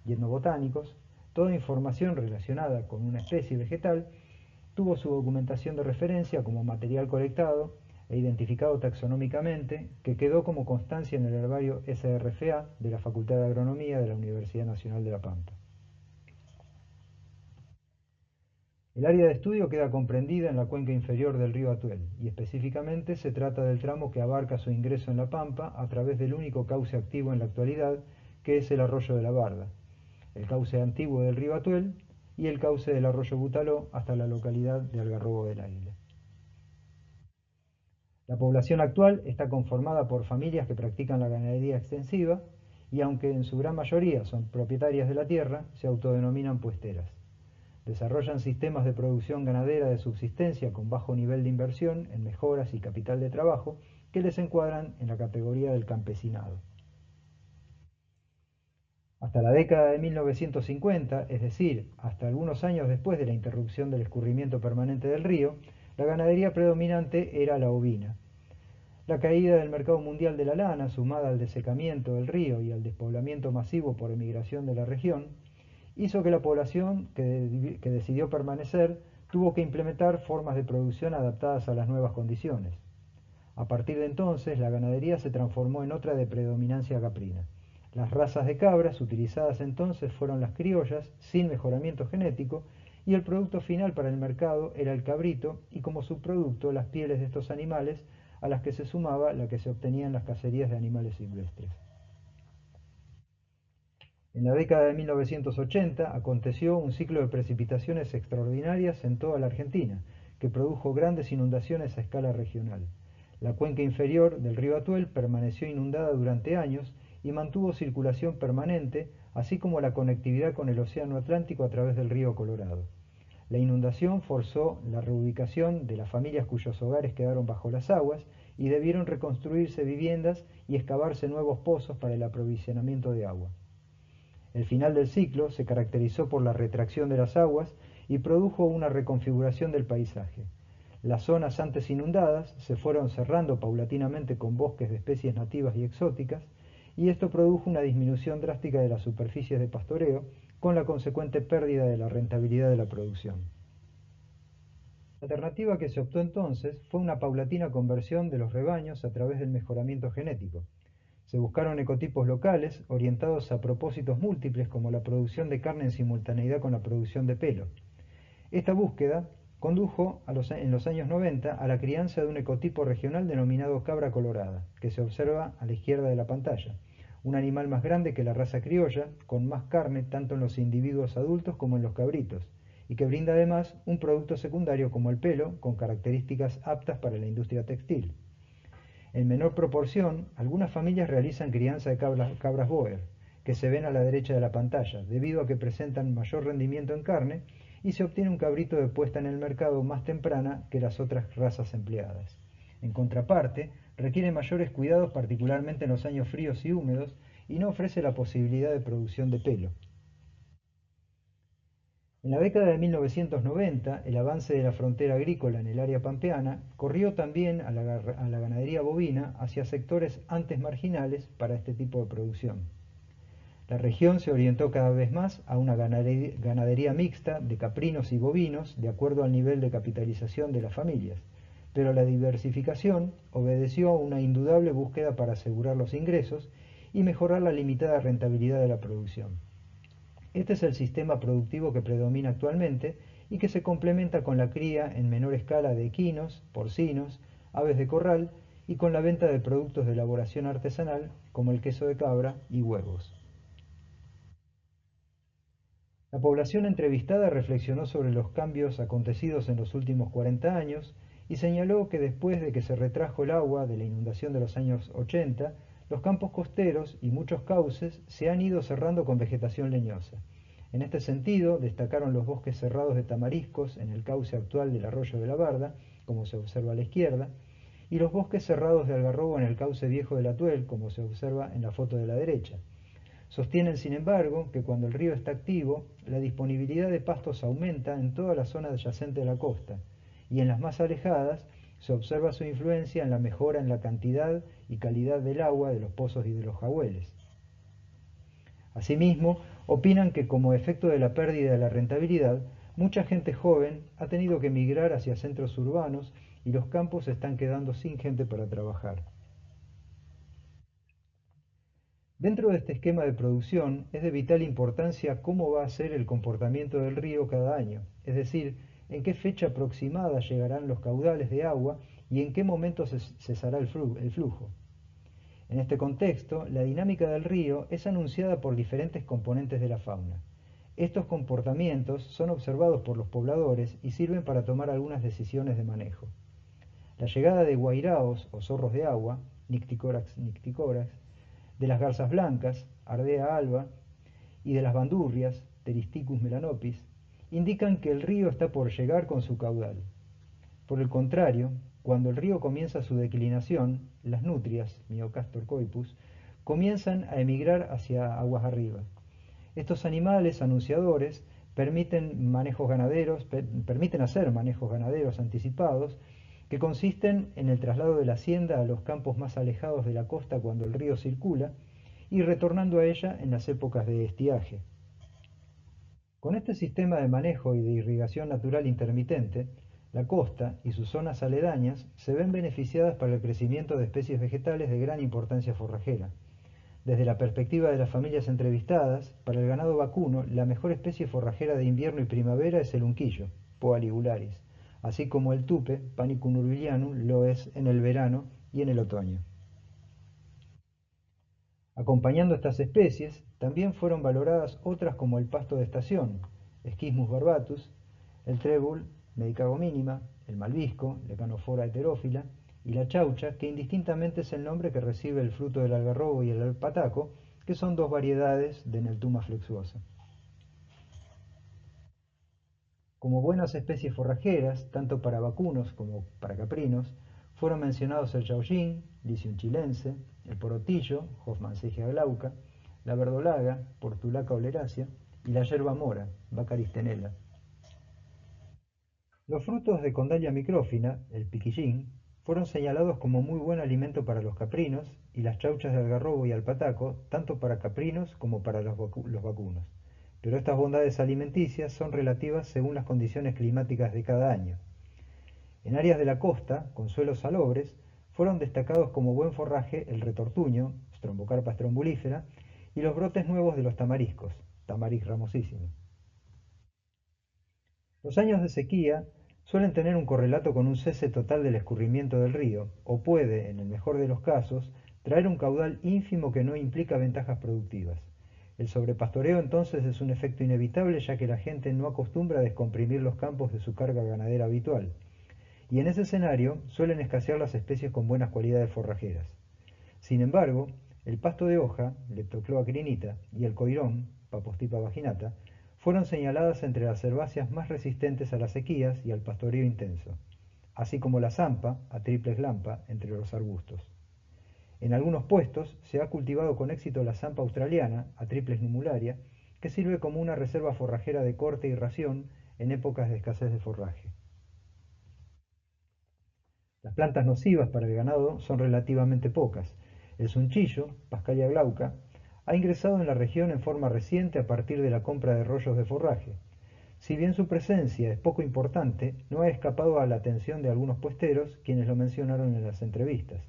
y etnobotánicos, toda información relacionada con una especie vegetal tuvo su documentación de referencia como material colectado e identificado taxonómicamente, que quedó como constancia en el herbario SRFA de la Facultad de Agronomía de la Universidad Nacional de La Pampa. El área de estudio queda comprendida en la cuenca inferior del río Atuel, y específicamente se trata del tramo que abarca su ingreso en La Pampa a través del único cauce activo en la actualidad, que es el arroyo de la Barda, el cauce antiguo del río Atuel y el cauce del arroyo Butaló hasta la localidad de Algarrobo del Águila. La población actual está conformada por familias que practican la ganadería extensiva y, aunque en su gran mayoría son propietarias de la tierra, se autodenominan puesteras. Desarrollan sistemas de producción ganadera de subsistencia con bajo nivel de inversión en mejoras y capital de trabajo que les encuadran en la categoría del campesinado. Hasta la década de 1950, es decir, hasta algunos años después de la interrupción del escurrimiento permanente del río, la ganadería predominante era la ovina. La caída del mercado mundial de la lana, sumada al desecamiento del río y al despoblamiento masivo por emigración de la región, hizo que la población que decidió permanecer tuvo que implementar formas de producción adaptadas a las nuevas condiciones. A partir de entonces, la ganadería se transformó en otra de predominancia caprina. Las razas de cabras utilizadas entonces fueron las criollas, sin mejoramiento genético, y el producto final para el mercado era el cabrito y como subproducto las pieles de estos animales, a las que se sumaba la que se obtenía en las cacerías de animales silvestres. En la década de 1980 aconteció un ciclo de precipitaciones extraordinarias en toda la Argentina, que produjo grandes inundaciones a escala regional. La cuenca inferior del río Atuel permaneció inundada durante años y mantuvo circulación permanente, así como la conectividad con el Océano Atlántico a través del río Colorado. La inundación forzó la reubicación de las familias cuyos hogares quedaron bajo las aguas y debieron reconstruirse viviendas y excavarse nuevos pozos para el aprovisionamiento de agua. El final del ciclo se caracterizó por la retracción de las aguas y produjo una reconfiguración del paisaje. Las zonas antes inundadas se fueron cerrando paulatinamente con bosques de especies nativas y exóticas, y esto produjo una disminución drástica de las superficies de pastoreo, con la consecuente pérdida de la rentabilidad de la producción. La alternativa que se optó entonces fue una paulatina conversión de los rebaños a través del mejoramiento genético. Se buscaron ecotipos locales orientados a propósitos múltiples como la producción de carne en simultaneidad con la producción de pelo. Esta búsqueda condujo en los años 90 a la crianza de un ecotipo regional denominado cabra colorada, que se observa a la izquierda de la pantalla. Un animal más grande que la raza criolla, con más carne tanto en los individuos adultos como en los cabritos, y que brinda además un producto secundario como el pelo, con características aptas para la industria textil. En menor proporción, algunas familias realizan crianza de cabras Boer, que se ven a la derecha de la pantalla, debido a que presentan mayor rendimiento en carne y se obtiene un cabrito de puesta en el mercado más temprana que las otras razas empleadas. En contraparte, requiere mayores cuidados particularmente en los años fríos y húmedos y no ofrece la posibilidad de producción de pelo. En la década de 1990, el avance de la frontera agrícola en el área pampeana corrió también a la ganadería bovina hacia sectores antes marginales para este tipo de producción. La región se orientó cada vez más a una ganadería mixta de caprinos y bovinos de acuerdo al nivel de capitalización de las familias, pero la diversificación obedeció a una indudable búsqueda para asegurar los ingresos y mejorar la limitada rentabilidad de la producción. Este es el sistema productivo que predomina actualmente y que se complementa con la cría en menor escala de equinos, porcinos, aves de corral y con la venta de productos de elaboración artesanal como el queso de cabra y huevos. La población entrevistada reflexionó sobre los cambios acontecidos en los últimos 40 años y señaló que después de que se retrajo el agua de la inundación de los años 80, los campos costeros y muchos cauces se han ido cerrando con vegetación leñosa. En este sentido, destacaron los bosques cerrados de tamariscos en el cauce actual del arroyo de la Barda, como se observa a la izquierda, y los bosques cerrados de algarrobo en el cauce viejo del Atuel, como se observa en la foto de la derecha. Sostienen, sin embargo, que cuando el río está activo, la disponibilidad de pastos aumenta en toda la zona adyacente a la costa, y en las más alejadas se observa su influencia en la mejora en la cantidad y calidad del agua de los pozos y de los jagüeles. Asimismo, opinan que como efecto de la pérdida de la rentabilidad, mucha gente joven ha tenido que emigrar hacia centros urbanos y los campos se están quedando sin gente para trabajar. Dentro de este esquema de producción es de vital importancia cómo va a ser el comportamiento del río cada año, es decir, en qué fecha aproximada llegarán los caudales de agua y en qué momento cesará el flujo. En este contexto, la dinámica del río es anunciada por diferentes componentes de la fauna. Estos comportamientos son observados por los pobladores y sirven para tomar algunas decisiones de manejo. La llegada de guairaos o zorros de agua, Nycticorax nycticorax, de las garzas blancas, Ardea alba, y de las bandurrias, Pteristicus melanopis, indican que el río está por llegar con su caudal. Por el contrario, cuando el río comienza su declinación, las nutrias, Myocastor coipus, comienzan a emigrar hacia aguas arriba. Estos animales anunciadores permiten hacer manejos ganaderos anticipados que consisten en el traslado de la hacienda a los campos más alejados de la costa cuando el río circula y retornando a ella en las épocas de estiaje. Con este sistema de manejo y de irrigación natural intermitente, la costa y sus zonas aledañas se ven beneficiadas para el crecimiento de especies vegetales de gran importancia forrajera. Desde la perspectiva de las familias entrevistadas, para el ganado vacuno, la mejor especie forrajera de invierno y primavera es el unquillo, Poa ligularis, así como el tupe, Panicum urbilianum, lo es en el verano y en el otoño. Acompañando estas especies, también fueron valoradas otras como el pasto de estación, Schismus barbatus, el trébol, Medicago mínima, el malvisco, Lecanophora heterófila, y la chaucha, que indistintamente es el nombre que recibe el fruto del algarrobo y el alpataco, que son dos variedades de Neltuma flexuosa. Como buenas especies forrajeras, tanto para vacunos como para caprinos, fueron mencionados el yauyín, Lycium chilense, el porotillo, Hoffmannseggia glauca, la verdolaga, Portulaca oleracea, y la yerba mora, Baccharis tenella. Los frutos de Condalia micrófina, el piquillín, fueron señalados como muy buen alimento para los caprinos y las chauchas de algarrobo y alpataco, tanto para caprinos como para los vacunos. Pero estas bondades alimenticias son relativas según las condiciones climáticas de cada año. En áreas de la costa, con suelos salobres, fueron destacados como buen forraje el retortuño, Strombocarpa strombulífera, y los brotes nuevos de los tamariscos, Tamaris ramosissima. Los años de sequía suelen tener un correlato con un cese total del escurrimiento del río, o puede, en el mejor de los casos, traer un caudal ínfimo que no implica ventajas productivas. El sobrepastoreo entonces es un efecto inevitable, ya que la gente no acostumbra a descomprimir los campos de su carga ganadera habitual, y en ese escenario suelen escasear las especies con buenas cualidades forrajeras. Sin embargo, el pasto de hoja, Leptocloa crinita, y el coirón, Papostipa vaginata, fueron señaladas entre las herbáceas más resistentes a las sequías y al pastoreo intenso, así como la zampa, Atriplex lampa, entre los arbustos. En algunos puestos se ha cultivado con éxito la zampa australiana, Atriplex numularia, que sirve como una reserva forrajera de corte y ración en épocas de escasez de forraje. Las plantas nocivas para el ganado son relativamente pocas. El sunchillo, Pascalia glauca, ha ingresado en la región en forma reciente a partir de la compra de rollos de forraje. Si bien su presencia es poco importante, no ha escapado a la atención de algunos puesteros, quienes lo mencionaron en las entrevistas.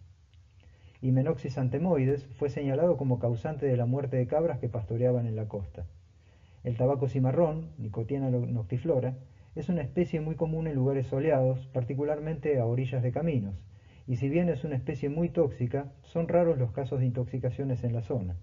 Hymenoxis antemoides fue señalado como causante de la muerte de cabras que pastoreaban en la costa. El tabaco cimarrón, Nicotiana noctiflora, es una especie muy común en lugares soleados, particularmente a orillas de caminos, y si bien es una especie muy tóxica, son raros los casos de intoxicaciones en la zona.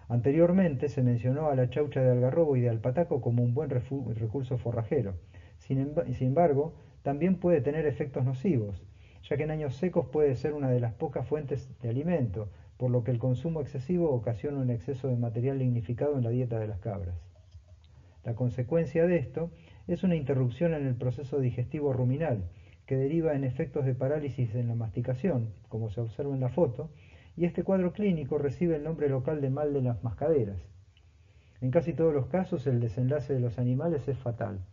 Anteriormente se mencionó a la chaucha de algarrobo y de alpataco como un buen recurso forrajero. Sin embargo, también puede tener efectos nocivos, ya que en años secos puede ser una de las pocas fuentes de alimento, por lo que el consumo excesivo ocasiona un exceso de material lignificado en la dieta de las cabras. La consecuencia de esto es una interrupción en el proceso digestivo ruminal, que deriva en efectos de parálisis en la masticación, como se observa en la foto, y este cuadro clínico recibe el nombre local de mal de las mascaderas. En casi todos los casos el desenlace de los animales es fatal.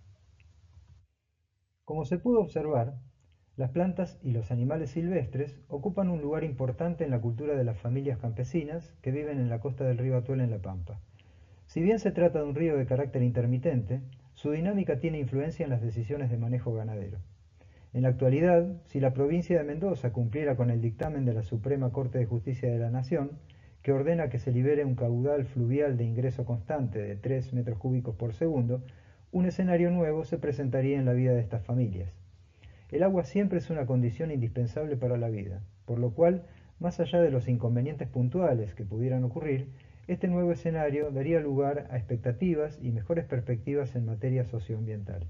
Como se pudo observar, las plantas y los animales silvestres ocupan un lugar importante en la cultura de las familias campesinas que viven en la costa del río Atuel en La Pampa. Si bien se trata de un río de carácter intermitente, su dinámica tiene influencia en las decisiones de manejo ganadero. En la actualidad, si la provincia de Mendoza cumpliera con el dictamen de la Suprema Corte de Justicia de la Nación, que ordena que se libere un caudal fluvial de ingreso constante de 3 metros cúbicos por segundo, un escenario nuevo se presentaría en la vida de estas familias. El agua siempre es una condición indispensable para la vida, por lo cual, más allá de los inconvenientes puntuales que pudieran ocurrir, este nuevo escenario daría lugar a expectativas y mejores perspectivas en materia socioambiental.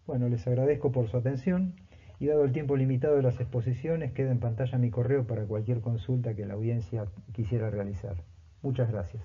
Bueno, les agradezco por su atención y dado el tiempo limitado de las exposiciones, queda en pantalla mi correo para cualquier consulta que la audiencia quisiera realizar. Muchas gracias.